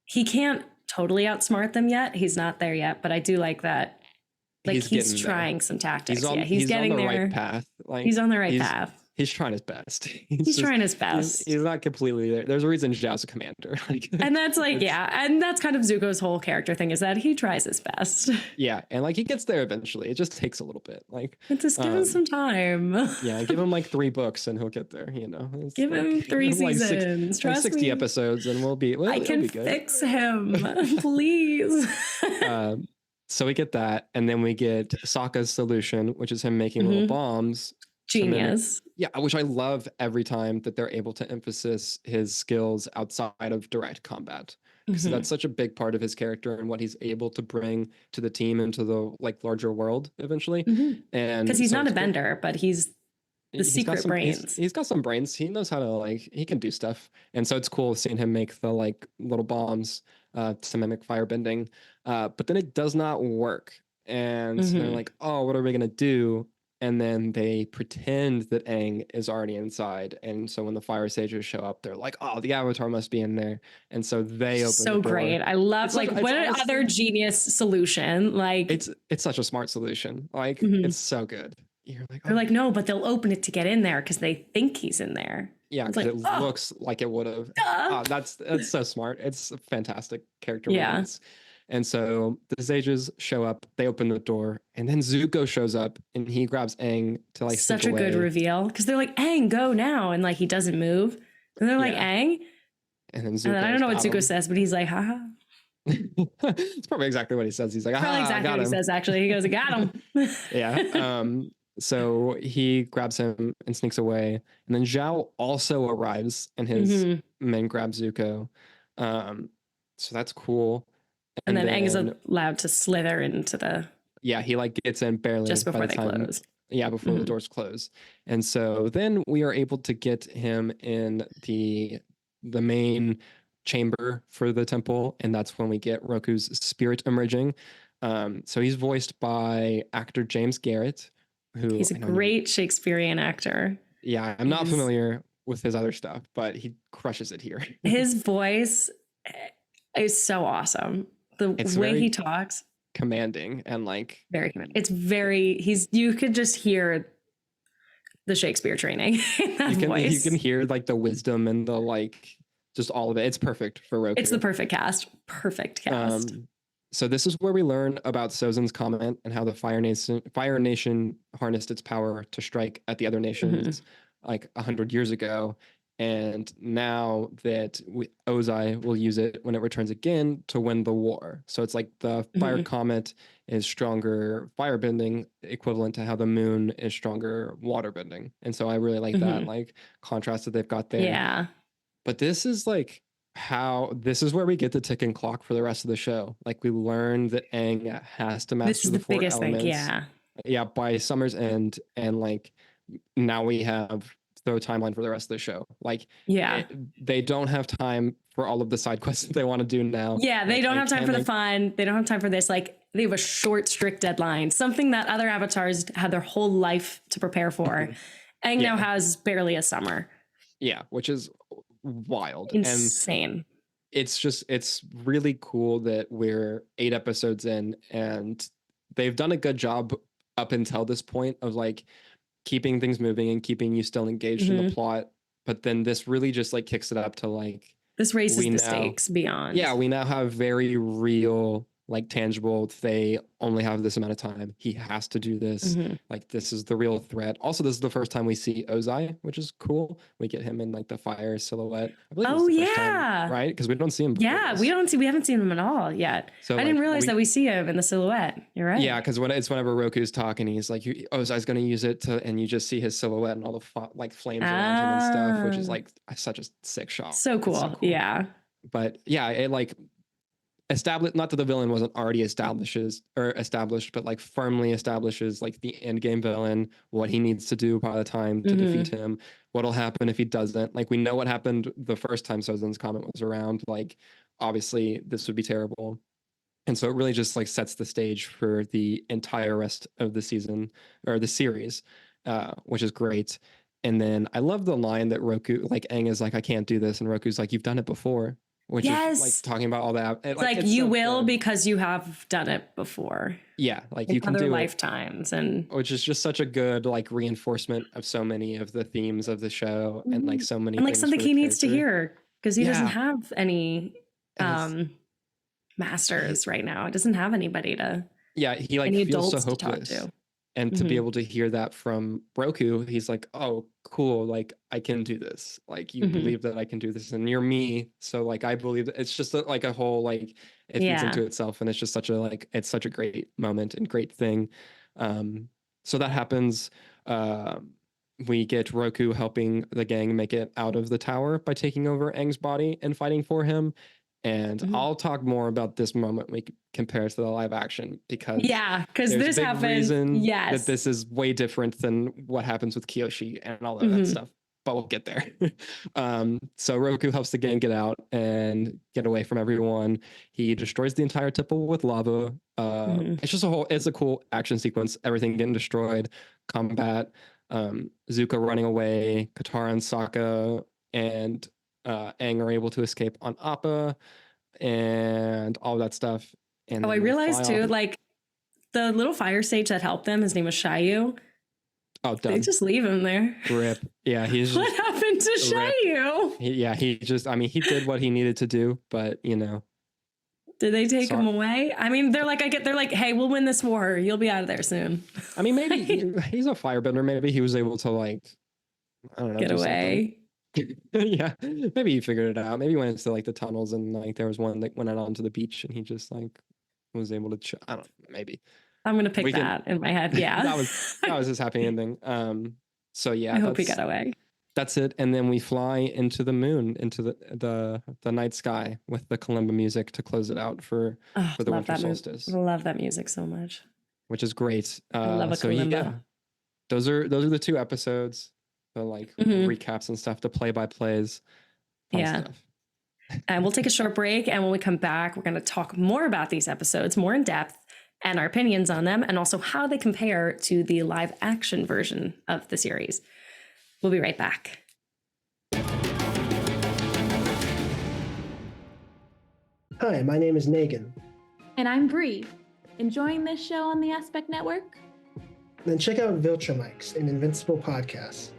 He can't totally outsmart them yet. He's not there yet, but I do like that. Like he's he's getting there. trying some He's tactics. Yeah, on he's he's on getting the right there. path. He's Like on the right he's path. he's trying his best. He's He's just trying his best. he's not completely there. There's a reason Zhao's a commander. Like And that's like, it's yeah. And that's kind of Zuko's whole character thing is that he tries his best. yeah, and like he gets there eventually. It just takes a little bit. Like And just give him some time. yeah, give him like 3 books and he'll get there, it's Give like him three like seasons. like Trust 60 me. episodes and I he'll can be good. fix him. Please. um so we get that, and then we get Sokka's solution, which is him making little Mhm. bombs to mimic. Genius. Yeah, which I love every time that they're able to emphasize his skills outside of direct combat, because Mhm. that's such a big part of his character and what he's able to bring to the team and to the like larger world eventually. Because And he's so not it's a cool. bender, but he's the He's got secret some brains. he's got some brains. He knows how to like he can do stuff. And so it's cool seeing him make the like little bombs to mimic firebending. But then it does not work. And so they're Mhm. like, "Oh, what are we going to do?" And then they pretend that Aang is already inside. And so when the fire sages show up, they're like, "Oh, the avatar must be in there." And so they open the So door. great. I love like It's what an other honestly genius solution. Like it's such a smart solution. Like mhm. it's so good. You're like, They're "Oh, like, no, but they'll open it to get in there because they think he's in there. yeah, It's because like, it oh, looks like it would have. duh. That's so smart. It's fantastic character Yeah. moments. And so the sages show up, they open the door, and then Zuko shows up and he grabs Aang to like sneak Such a good away. reveal because they're like, Aang, go now. And like he doesn't move. And they're like, Yeah. Aang. And then And then I don't Zuko's know what got Zuko him. says, but he's like, haha. It's probably exactly what he says. He's like, Probably ah, I exactly got what he him. says, actually. He goes, I got him. Yeah. So he grabs him and sneaks away. And then Zhao also arrives and his Mhm. men grab Zuko. So that's cool. And And then Aang is then allowed to slither into the yeah, he like gets in barely just by before the they time close. yeah, before the Mhm. doors close. And so then we are able to get him in the main chamber for the temple, and that's when we get Roku's spirit emerging. So he's voiced by actor James Garrett, who He's a I know you, great Shakespearean actor. yeah, I'm not His familiar with his other stuff, but he crushes it here. his voice is so awesome. The It's way he very talks, commanding and like very command. It's very he's you could just hear the Shakespeare training in that you can voice. hear like the wisdom and the like just all of it. It's perfect for It's the Roku. perfect cast. Perfect cast. So this is where we learn about Sozin's comment and how the Fire Nation harnessed its power to strike at the other Mhm. nations like 100 years ago. And now that Ozai will use it when it returns again to win the war. So it's like the fire Mhm. comet is stronger firebending, equivalent to how the moon is stronger waterbending. And so I really like that Mhm. like contrast that they've got there. Yeah. But this is like this is where we get the ticking clock for the rest of the show. Like we learn that Aang has to This master is the the four biggest thing. elements. Yeah. Yeah, by summer's end, and like now we have the timeline for the rest of the show. Like Yeah. they don't have time for all of the side quests that they want to do now. Yeah, they Like don't they have time can for the make fun. They don't have time for this. Like they have a short, strict deadline, something that other avatars had their whole life to prepare for. Aang now yeah, has barely a summer. yeah, which is wild. And Insane. it's really cool that we're 8 episodes in and they've done a good job up until this point of like keeping things moving and keeping you still engaged in the plot. But then this really just like kicks it up to like, this raises the stakes beyond. Yeah, we now have very real, like tangible, they only have this amount of time. He has to do this. Like this is the real threat. Also, this is the first time we see Ozai, which is cool. We get him in like the fire silhouette. I believe it's the first time, right? Because we don't see him before this. We haven't seen him at all yet. So I didn't realize that we see him in the silhouette. You're right. Yeah, because whenever Roku's talking, he's like, Ozai's going to use it to, and you just see his silhouette and all the like flames around him and stuff, which is like such a sick shot. So cool. Yeah. But yeah, it like established, not that the villain wasn't already established, but like firmly establishes like the end game villain, what he needs to do by the time to defeat him, what'll happen if he doesn't. Like we know what happened the first time Sozin's Comet was around. Like obviously this would be terrible. And so it really just like sets the stage for the entire rest of the season or the series, which is great. And then I love the line that Roku, like Aang is like, I can't do this. And Roku's like, you've done it before. Which is like talking about all that. It's you so will good. Because you have done it before. Yeah, like in you can other do lifetimes, and which is just such a good like reinforcement of so many of the themes of the show, and like so many and like something he needs to hear because he doesn't have any masters right now. It doesn't have anybody to he like feels so hopeless. And to be able to hear that from Roku, he's like, oh, cool. Like, I can do this. Like, you believe that I can do this and you're me. So like, I believe that it's just like a whole, like it feeds into itself. And it's just such a, like, it's such a great moment and great thing. So that happens. We get Roku helping the gang make it out of the tower by taking over Aang's body and fighting for him. And I'll talk more about this moment we compare to the live action because this happens. That this is way different than what happens with Kyoshi and all of that stuff. But we'll get there. So Roku helps the gang get out and get away from everyone. He destroys the entire temple with lava. It's just it's a cool action sequence. Everything getting destroyed, combat, Zuko running away, Katara and Sokka and Aang are able to escape on Appa and all that stuff. And I realized too, like the little fire sage that helped them, his name was Shayu. Oh, done. They just leave him there. Rip. Yeah, he's what happened to Shayu? He did what he needed to do, but you know. Did they take him away? I mean, they're like, hey, we'll win this war. You'll be out of there soon. I mean, maybe he's a firebender. Maybe he was able to like, I don't know, get away. Yeah, maybe he figured it out. Maybe he went into like the tunnels and like there was one that went out onto the beach and he just like was able to I don't know, maybe I'm gonna pick that in my head. Yeah. that was his happy ending. So yeah, I hope he got away. That's it. And then we fly into the moon, into the night sky with the kalimba music to close it out for the winter solstice. I love that music so much. Which is great. I love a kalimba. Yeah, those are the two episodes. The like recaps and stuff, the play-by-plays. Stuff. And we'll take a short break. And when we come back, we're going to talk more about these episodes, more in depth, and our opinions on them, and also how they compare to the live action version of the series. We'll be right back. Hi, my name is Megan. And I'm Bree. Enjoying this show on the Aspect Network? Then check out Viltrumikes, an Invincible podcast.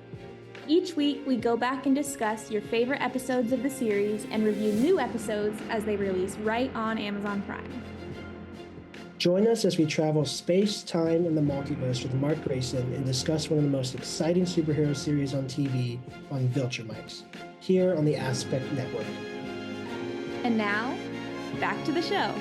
Each week, we go back and discuss your favorite episodes of the series and review new episodes as they release right on Amazon Prime. Join us as we travel space, time, and the multiverse with Mark Grayson and discuss one of the most exciting superhero series on TV on Viltrumikes, here on the Aspect Network. And now, back to the show.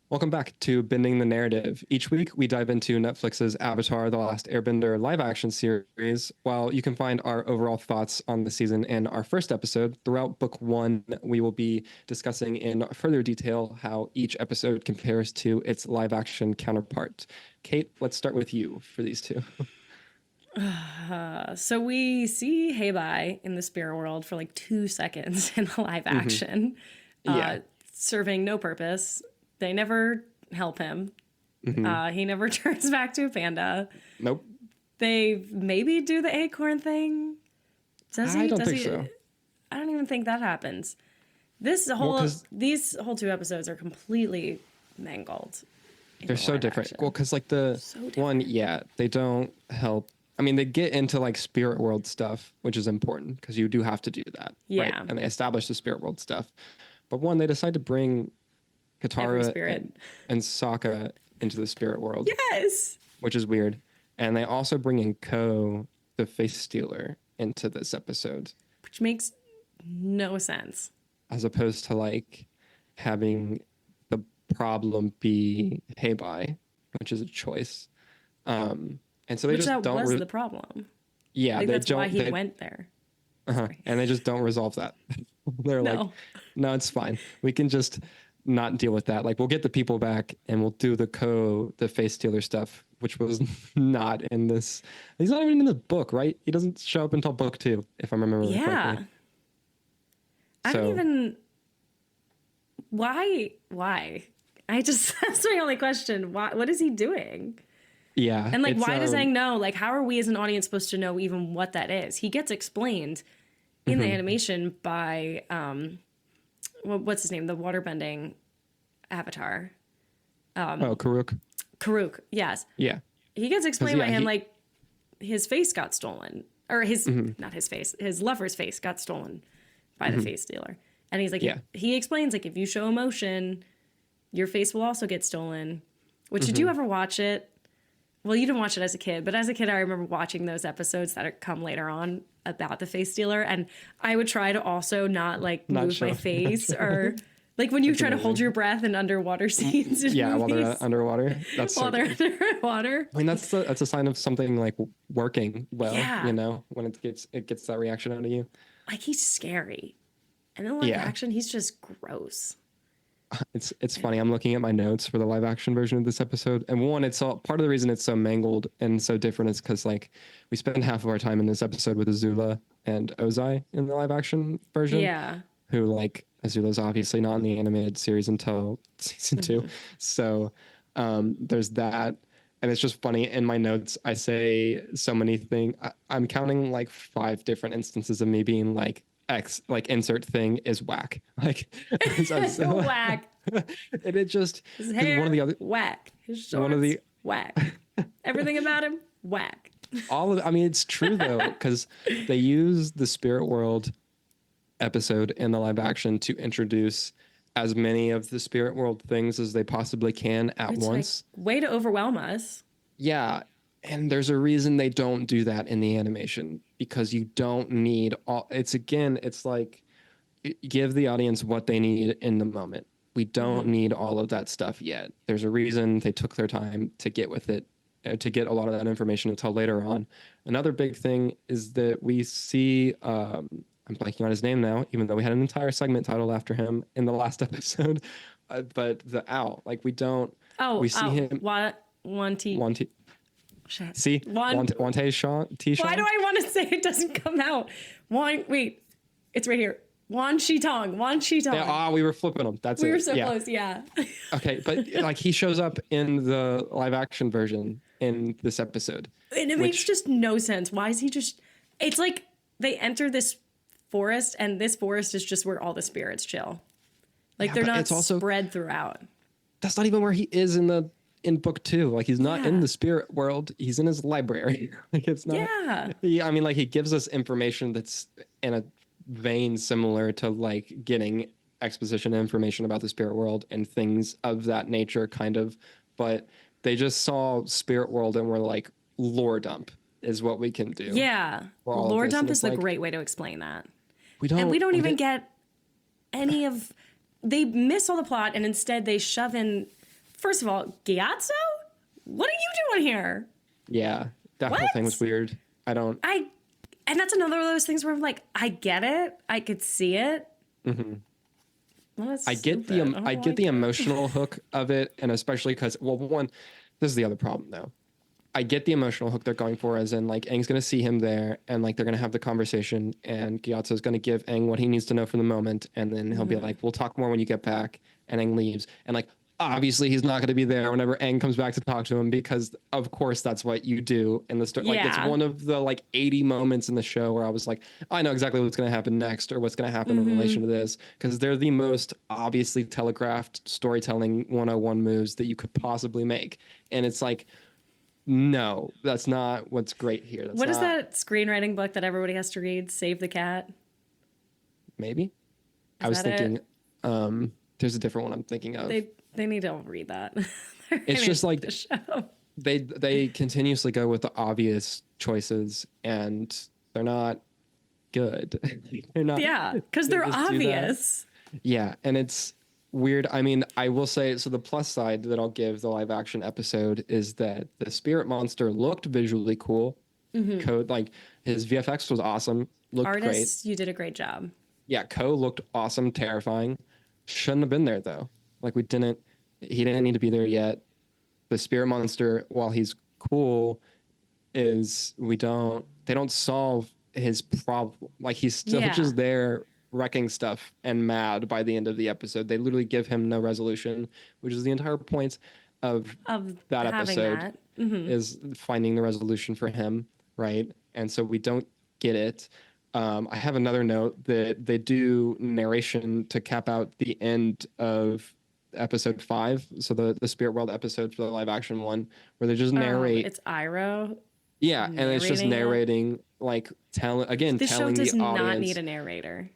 Welcome back to Bending the Narrative. Each week, we dive into Netflix's Avatar: The Last Airbender live-action series. While you can find our overall thoughts on the season in our first episode, throughout Book 1, we will be discussing in further detail how each episode compares to its live-action counterpart. Kate, let's start with you for these two. So we see Heibai in the spirit world for like 2 seconds in the live action, serving no purpose. They never help him. He never turns back to a panda. Nope. They maybe do the acorn thing. Does he? I don't think so. I don't even think that happens. These whole 2 episodes are completely mangled. They're so different. Well, because like the one, yeah, they don't help. I mean, they get into like spirit world stuff, which is important because you do have to do that. Yeah. Right? And they establish the spirit world stuff. But one, they decide to bring Katara and Sokka into the spirit world. Yes. Which is weird. And they also bring in Ko, the face stealer, into this episode. Which makes no sense. As opposed to like having the problem be Heibai, which is a choice. And so they just don't. That was the problem. Yeah, that's why he went there. And they just don't resolve that. They're like, no, it's fine. We can just not deal with that. Like, we'll get the people back and we'll do the face stealer stuff, which was not in this. He's not even in the book, right? He doesn't show up until book 2, if I'm remembering correctly. I don't even. Why? That's my only question. Why? What is he doing? Yeah. And like, why does Aang know? Like, how are we as an audience supposed to know even what that is? He gets explained in the animation by what's his name? The waterbending avatar. Karuk. Karuk, yes. Yeah. He gets explained by him like his face got stolen. Or not his face, his lover's face got stolen by the face stealer. And he's like, he explains, like, if you show emotion, your face will also get stolen. Which, did you ever watch it? Well, you didn't watch it as a kid, but as a kid, I remember watching those episodes that come later on about the face stealer. And I would try to also not move my face or like when you try to hold your breath in underwater scenes. While they're underwater. That's while they're underwater. I mean, that's a sign of something like working well, when it gets that reaction out of you. Like, he's scary. And in live action, he's just gross. It's funny. I'm looking at my notes for the live action version of this episode, and one, it's all part of the reason it's so mangled and so different is because like we spend half of our time in this episode with Azula and Ozai in the live action version. Yeah. Who like Azula's obviously not in the animated series until season 2, so there's that, and it's just funny. In my notes, I say so many things. I'm counting like 5 different instances of me being like, X, like insert thing is whack. Like whack. And it just his hair, one of the other whack. His shorts, whack. Everything about him, whack. I mean, it's true though, because they use the spirit world episode in the live action to introduce as many of the spirit world things as they possibly can at once. Like, way to overwhelm us. Yeah. And there's a reason they don't do that in the animation, because you don't need all. It's like give the audience what they need in the moment. We don't need all of that stuff yet. There's a reason they took their time to get with it, to get a lot of that information until later on. Another big thing is that we see, I'm blanking on his name now, even though we had an entire segment titled after him in the last episode, but the owl, like we see him. Wanti. Shit. See, Wante Shaw. Why do I want to say it doesn't come out? Wait, it's right here. Wan Shi Tong. Yeah, we were flipping them. We were so close, yeah. Okay, but like he shows up in the live action version in this episode. And it makes just no sense. Why is he just... It's like they enter this forest, and this forest is just where all the spirits chill. Like they're not spread throughout. That's not even where he is in book 2. Like he's not in the spirit world, he's in his library. Like it's not. I mean, like he gives us information that's in a vein similar to like getting exposition information about the spirit world and things of that nature, kind of, but they just saw spirit world and were like, lore dump is what we can do. Lore dump is a great way to explain that. We don't even get any of... They miss all the plot, and instead they shove in... First of all, Gyatso? What are you doing here? Yeah, that whole thing was weird. And that's another of those things where I'm like, I get it. I could see it. Mm-hmm. Well, I get the emotional hook of it, and especially because, well, one, this is the other problem though. I get the emotional hook they're going for, as in like Aang's going to see him there, and like they're going to have the conversation, and Gyatso's going to give Aang what he needs to know for the moment, and then he'll be like, "We'll talk more when you get back," and Aang leaves, and like obviously he's not going to be there whenever Aang comes back to talk to him, because of course that's what you do in the story. Like, it's Yeah. one of the like 80 moments in the show where I was like, I know exactly what's going to happen next, or what's going to happen in relation to this, because they're the most obviously telegraphed storytelling 101 moves that you could possibly make. And it's like, no, that's not what's great here. That's What is not, that screenwriting book that everybody has to read? Save the Cat. maybe. I Is was that thinking, there's a different one I'm thinking of. They need to read that. It's just like the show. they continuously go with the obvious choices, and they're not good. They're not. Yeah, because they're just do that. obvious. Yeah, and it's weird. I mean, I will say, so the plus side that I'll give the live action episode is that the spirit monster looked visually cool. Code, like, his VFX was awesome. Looked Artists, you did a great job. great. Yeah, Ko looked awesome, terrifying. Shouldn't have been there though. Like, he didn't need to be there yet. The spirit monster, while he's cool, is they don't solve his problem. Like, he's still just there wrecking stuff and mad by the end of the episode. They literally give him no resolution, which is the entire point of that episode. That. Is finding the resolution for him, right? And so we don't get it. I have another note that they do narration to cap out the end of episode 5, so the Spirit World episode for the live action one, where they just narrate. It's Iroh. Yeah, and it's just narrating, like, telling the audience. Show does not need a narrator.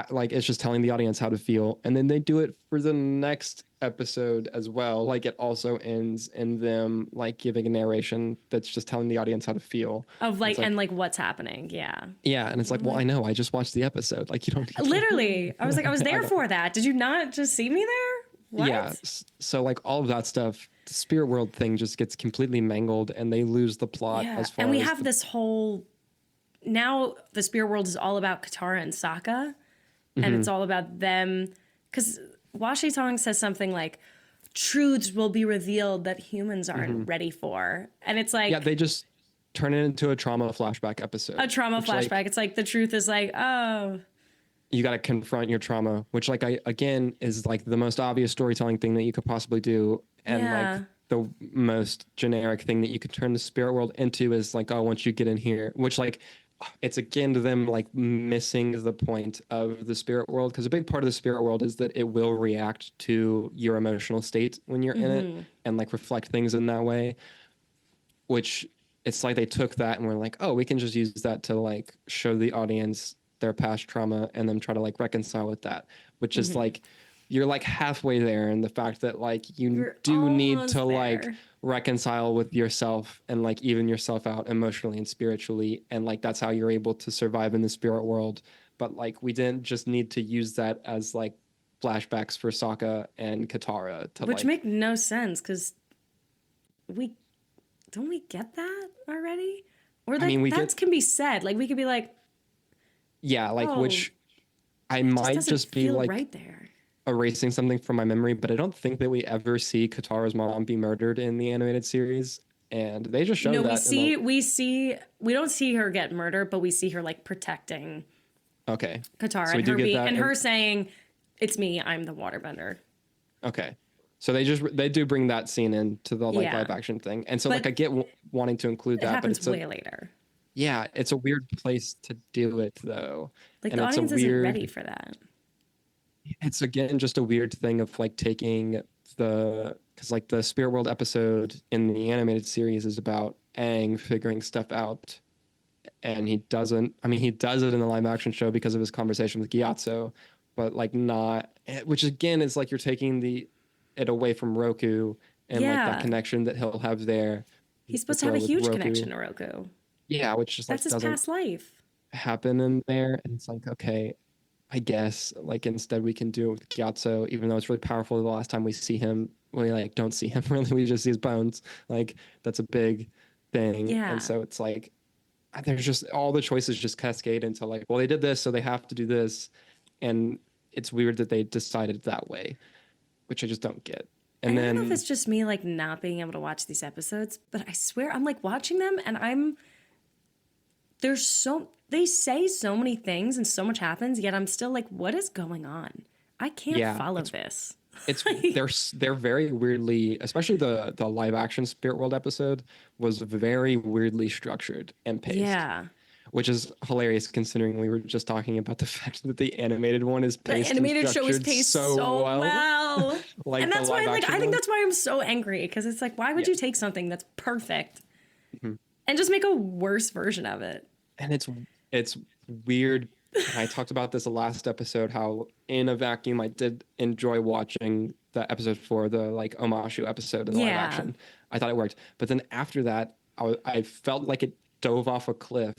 Like, it's just telling the audience how to feel, and then they do it for the next episode as well. Like, it also ends in them like giving a narration that's just telling the audience how to feel of like, and like what's happening. Yeah, and it's like, well, I know, I just watched the episode. Like, you don't need literally. I was like, I was there for that. Did you not just see me there? What? Yeah, so like all of that stuff, the Spirit World thing just gets completely mangled, and they lose the plot as far. And we as have this whole, now the Spirit World is all about Katara and Sokka, and it's all about them, because Washi Tong says something like, truths will be revealed that humans aren't ready for. And it's like, yeah, they just turn it into a trauma flashback episode. A trauma flashback. Like, it's like the truth is like, oh, you got to confront your trauma, which, like, again, is like the most obvious storytelling thing that you could possibly do. And like the most generic thing that you could turn the Spirit World into is like, oh, once you get in here, which, like, it's again to them like missing the point of the Spirit World, because a big part of the Spirit World is that it will react to your emotional state when you're in it, and like reflect things in that way, which it's like they took that and were like, oh, we can just use that to like show the audience their past trauma and then try to like reconcile with that, which is like, you're like halfway there, and the fact that like you're need to there. Like reconcile with yourself and like even yourself out emotionally and spiritually, and like that's how you're able to survive in the spirit world. But like, we didn't just need to use that as like flashbacks for Sokka and Katara to, which like, make no sense, because we get that already, or like, I mean, that can be said, like we could be like, yeah, like, oh, which I might just be like right there erasing something from my memory, but I don't think that we ever see Katara's mom be murdered in the animated series, and they just show that. No, we don't see her get murdered, but we see her like protecting. Okay. Katara, so and her saying, "It's me, I'm the waterbender." Okay, so they do bring that scene into the like live action thing, and so but like I get wanting to include that, happens but it's way later. Yeah, it's a weird place to do it though. Like, and the audience isn't ready for that. It's again just a weird thing of like taking because like the Spirit World episode in the animated series is about Aang figuring stuff out, and he does it in the live action show because of his conversation with Gyatso, but like not, which again is like you're taking it away from Roku and like that connection that he'll have there. He's supposed to have a huge connection to Roku. Yeah, which just that's like his past life happen in there, and it's like, okay, I guess like instead we can do it with Gyatso, even though it's really powerful. The last time we see him, we like don't see him really, we just see his bones. Like, that's a big thing. Yeah. And so it's like there's just all the choices just cascade into like, well, they did this, so they have to do this, and it's weird that they decided that way, which I just don't get. And I don't know if it's just me like not being able to watch these episodes, but I swear I'm like watching them and they say so many things and so much happens, yet I'm still like, what is going on? I can't follow this. It's they're very weirdly, especially the live action Spirit World episode was very weirdly structured and paced, Yeah. which is hilarious considering we were just talking about the fact that the animated one is The paced and animated show is structured paced so well. like And the that's why live like action I think one. that's why I'm so angry, because it's like, why would you take something that's perfect and just make a worse version of it? And it's weird. I talked about this the last episode, how in a vacuum I did enjoy watching the episode for the like Omashu episode in the live Yeah. action. I thought it worked. But then after that, I felt like it dove off a cliff,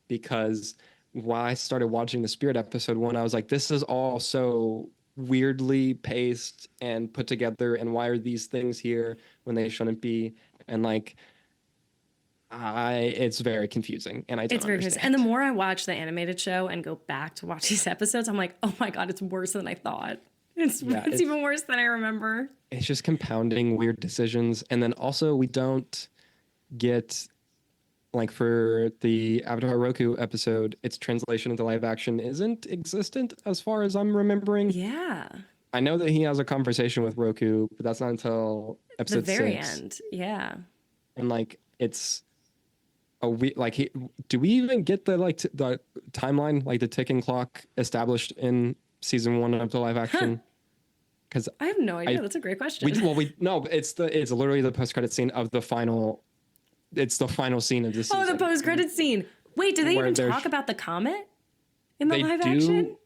because while I started watching the Spirit episode one, I was like, this is all so weirdly paced and put together, and why are these things here when they shouldn't be? And like it's very confusing, and I don't It's very understand. confusing. And the more I watch the animated show and go back to watch these episodes, I'm like, oh my God, it's worse than I thought. It's even worse than I remember. It's just compounding weird decisions. And then also we don't get, like for the Avatar Roku episode, its translation into live action isn't existent as far as I'm remembering. Yeah. I know that he has a conversation with Roku, but that's not until The episode very 6. end. Yeah. And like it's do we even get the the timeline, like the ticking clock established in season 1 of the live action? Because I have no idea. That's a great question. it's literally the post-credit scene of the final. It's the final scene of the season. Oh, the post-credit scene. Wait, did they Where even there's- talk about the comet in the They live do. action?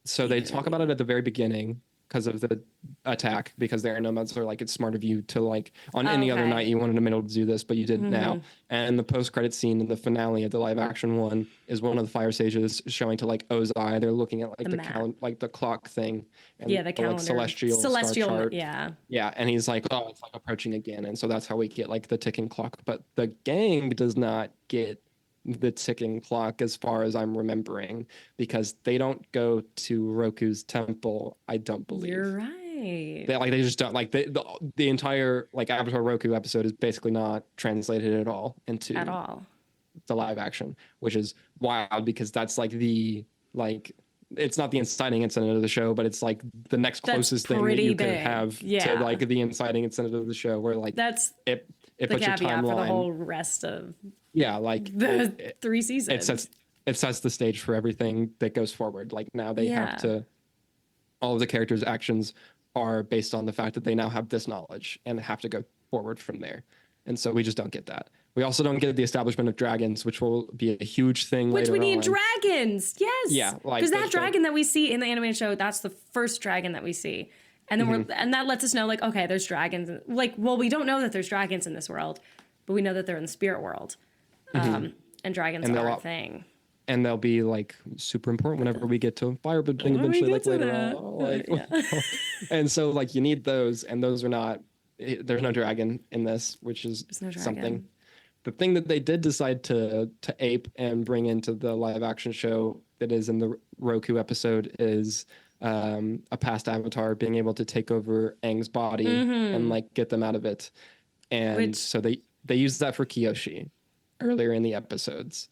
So they talk about it at the very beginning because of the attack, because their nomads are like, it's smart of you to like on any other Okay. night you wanted to be able to do this, but you didn't now. Mhm. And the post-credit scene in the finale of the live action one is one of the fire sages showing to like Ozai. They're looking at like The the map. like the clock thing. And Yeah, the calendar. like celestial star chart. Yeah. Yeah, and he's like, oh, it's like approaching again. And so that's how we get like the ticking clock. But the gang does not get the ticking clock as far as I'm remembering, because they don't go to Roku's temple, I don't believe. You're right. They just don't like the entire like Avatar Roku episode is basically not translated at all into At all. the live action, which is wild, because that's like it's not the inciting incident of the show, but it's like the next That's closest thing that pretty you could big. have Yeah. to like the inciting incident of the show, where like That's it the puts your caveat for the timeline. whole rest of Yeah, like the 3 seasons. it sets the stage for everything that goes forward. Like now they Yeah. have to, all of the characters' actions are based on the fact that they now have this knowledge and have to go forward from there. And so we just don't get that. We also don't get the establishment of dragons, which will be a huge thing Which later we need on. dragons. Yes. Yeah, like because that those dragon that we see in the animated show, that's the first dragon that we see. And then Mm-hmm. and that lets us know, like, okay, there's dragons. Like, well, we don't know that there's dragons in this world, but we know that they're in the spirit world. And dragons And they'll are a all- thing. And they'll be like super important whenever we get to firebending When we eventually, like get to later that. on. Like, and so like you need those, and those are not. There's no dragon in this, which is There's no dragon. something. The thing that they did decide to ape and bring into the live action show that is in the Roku episode is a past avatar being able to take over Aang's body and like get them out of it. And so they used that for Kyoshi earlier in the episodes.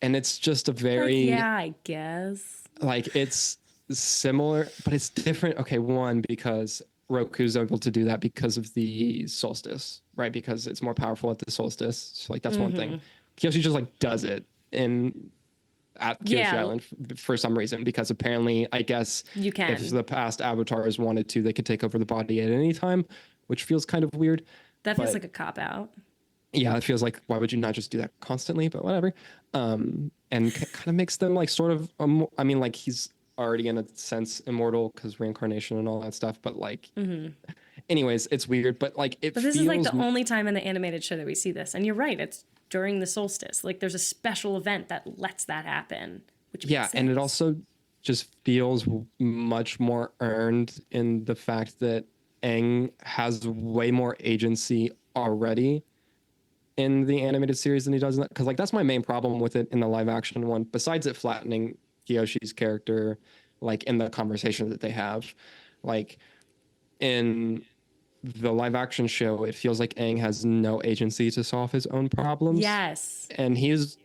And it's just a very Yeah, I guess. like it's similar, but it's different. Okay, one, because Roku's able to do that because of the solstice, right? Because it's more powerful at the solstice. So like that's one thing. Kyoshi just like does it at Kyoshi Yeah. Island for some reason, because apparently, I guess You can. if the past avatars wanted to, they could take over the body at any time, which feels kind of weird. That feels but- like a cop out. Yeah, it feels like, why would you not just do that constantly? But whatever. And kind of makes them like sort of, I mean, like he's already in a sense immortal because reincarnation and all that stuff. But like, anyways, it's weird. But like, But this is like the only time in the animated show that we see this. And you're right, it's during the solstice. Like there's a special event that lets that happen. Which makes yeah, and it sense. also just feels much more earned in the fact that Aang has way more agency already in the animated series than he does in that. Because like that's my main problem with it in the live action one, besides it flattening Kyoshi's character, like in the conversation that they have. Like in the live action show, it feels like Aang has no agency to solve his own problems. Yes. And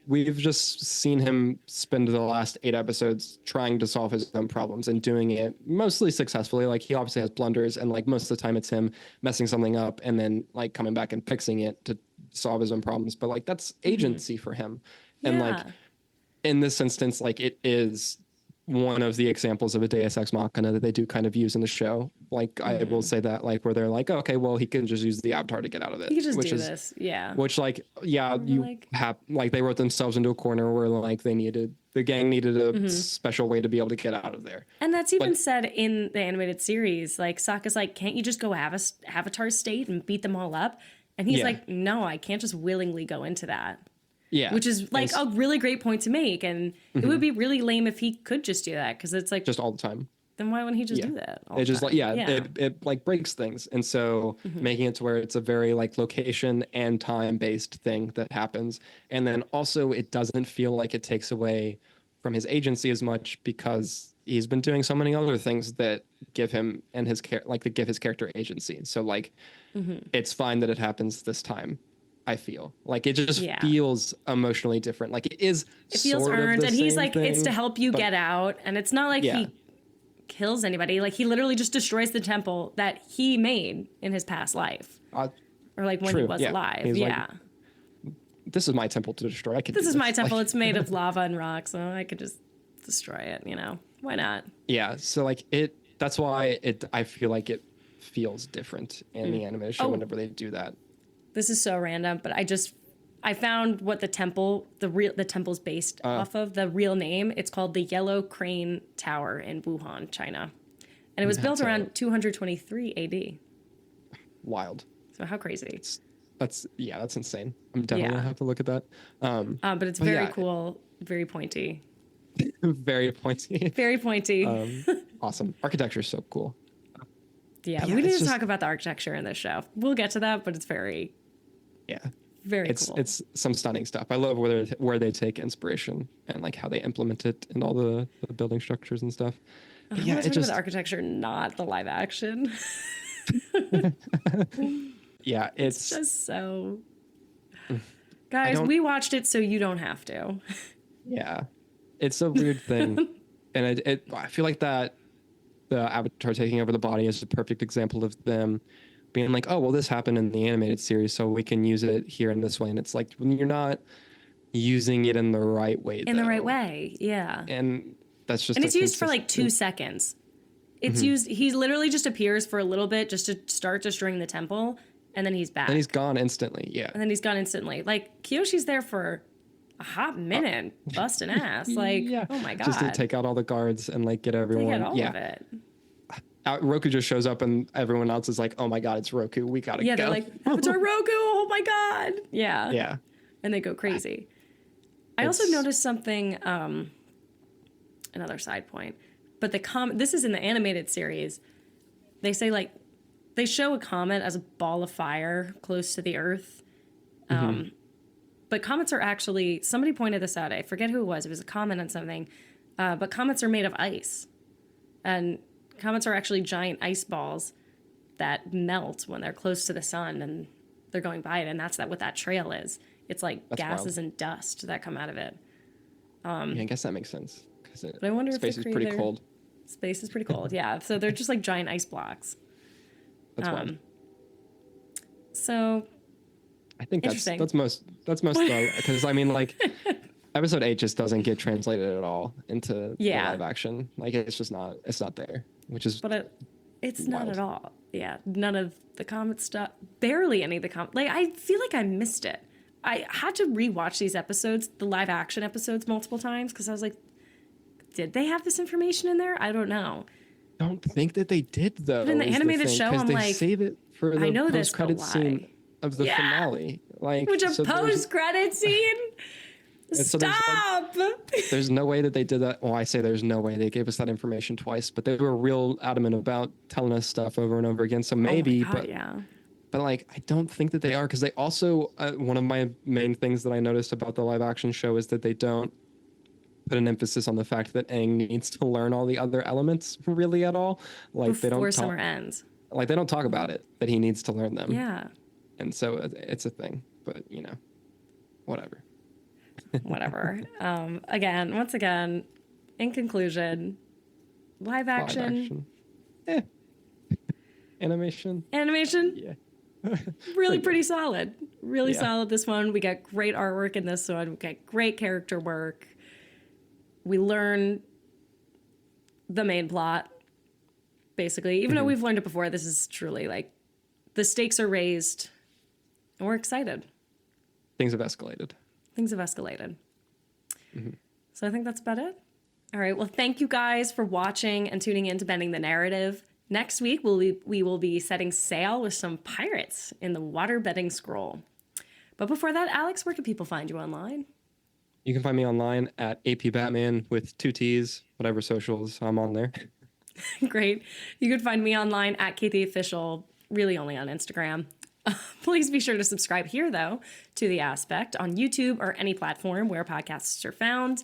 we've just seen him spend the last 8 episodes trying to solve his own problems and doing it mostly successfully. Like, he obviously has blunders, and like most of the time it's him messing something up and then like coming back and fixing it to solve his own problems. But like, that's agency for him. And like, in this instance, like, it is one of the examples of a Deus Ex Machina that they do kind of use in the show. Like, I will say that, like, where they're like, oh, okay, well, he can just use the Avatar to get out of it. He can just do this. Yeah. Which, like, yeah, you have, like, they wrote themselves into a corner where, like, the gang needed a special way to be able to get out of there. And that's even said in the animated series. Like, Sokka's like, can't you just go Avatar state and beat them all up? And he's like, no, I can't just willingly go into that. Yeah. Which is like a really great point to make. And it would be really lame if he could just do that, because it's like, just all the time. Then why wouldn't he just do that? It just like, it like breaks things. And so making it to where it's a very like location and time based thing that happens. And then also it doesn't feel like it takes away from his agency as much, because he's been doing so many other things that give him and his that give his character agency. So like, it's fine that it happens this time. I feel like it just feels emotionally different. Like, it feels earned, and he's like, it's to help you get out. And it's not like he kills anybody. Like, he literally just destroys the temple that he made in his past life, or like when he was alive. He's like, this is my temple to destroy. This is my temple. Like, it's made of lava and rock, so I could just destroy it. You know, why not? Yeah. So like that's why I feel like it feels different in the animated show whenever they do that. This is so random, but I found what the temple's based off of, the real name. It's called the Yellow Crane Tower in Wuhan, China. And it was built around 223 AD. Wild. So how crazy. That's insane. I'm definitely gonna have to look at that. But it's very cool, very pointy. Very pointy. Very pointy. Awesome. Architecture is so cool. Yeah, we need to talk about the architecture in this show. We'll get to that, but it's very very cool. It's some stunning stuff. I love where they take inspiration and like how they implement it in all the building structures and stuff. But it's just the architecture, not the live action. Yeah, it's just so. Guys, we watched it so you don't have to. Yeah, it's a weird thing, and I feel like that the Avatar taking over the body is a perfect example of them being like, oh, well, this happened in the animated series, so we can use it here in this way. And it's like, when you're not using it in the right way. In the right way, yeah. And that's just. And it's used for like 2 seconds. It's used. He literally just appears for a little bit just to start destroying the temple, and then he's back. And he's gone instantly. Yeah. And then he's gone instantly. Like, Kyoshi's there for a hot minute, busting ass. Like, oh my god. Just to take out all the guards and like get everyone. Take out all of it. Roku just shows up and everyone else is like, oh my god, it's Roku. We gotta go. Yeah, they're like, Avatar Roku. Oh my god. Yeah. Yeah. And they go crazy. I also noticed something. Another side point. But this is in the animated series. They say like they show a comet as a ball of fire close to the Earth. But comets are actually, somebody pointed this out. I forget who it was. It was a comment on something. But comets are made of ice. And comets are actually giant ice balls that melt when they're close to the sun and they're going by it. And that's what that trail is. It's like gases and dust that come out of it. Yeah, I guess that makes sense. But I wonder if space is pretty cold. Space is pretty cold, yeah. So they're just like giant ice blocks. That's wild. So I think that's most because I mean like episode 8 just doesn't get translated at all into the live action. Like it's not there, which is it's wild. Not at all. Yeah, none of the comet stuff, barely any of the comet. Like I feel like I missed it. I had to rewatch these episodes, the live action episodes, multiple times because I was like, did they have this information in there? I don't know. I don't think that they did though. But in the animated show, I'm they like, save it for the post-credit scene of the finale. Like, which a post-credit scene. Stop! There's no way that they did that. Well, I say there's no way they gave us that information twice, but they were real adamant about telling us stuff over and over again. So maybe, but like, I don't think that they are, because they also one of my main things that I noticed about the live action show is that they don't put an emphasis on the fact that Aang needs to learn all the other elements really at all. Like before summer ends. Like they don't talk about it, that he needs to learn them. Yeah. And so it's a thing, but you know, whatever. Whatever. Once again, in conclusion, live action. Animation. Yeah. Really pretty solid. Really solid this one. We got great artwork in this one. We got great character work. We learn the main plot, basically. Even though we've learned it before, this is truly like the stakes are raised and we're excited. Things have escalated. So I think that's about it. All right. Well, thank you guys for watching and tuning in to Bending the Narrative. Next week, we will be setting sail with some pirates in the waterbending scroll. But before that, Alex, where can people find you online? You can find me online at AP Batman with 2 T's, whatever socials, I'm on there. Great. You can find me online at Kathy Official, really only on Instagram. Please be sure to subscribe here, though, to The Aspect on YouTube or any platform where podcasts are found.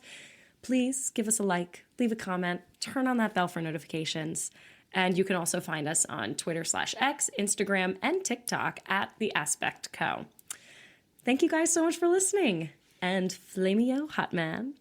Please give us a like, leave a comment, turn on that bell for notifications. And you can also find us on Twitter/X, Instagram, and TikTok at The Aspect Co. Thank you guys so much for listening. And Flameo Hot Man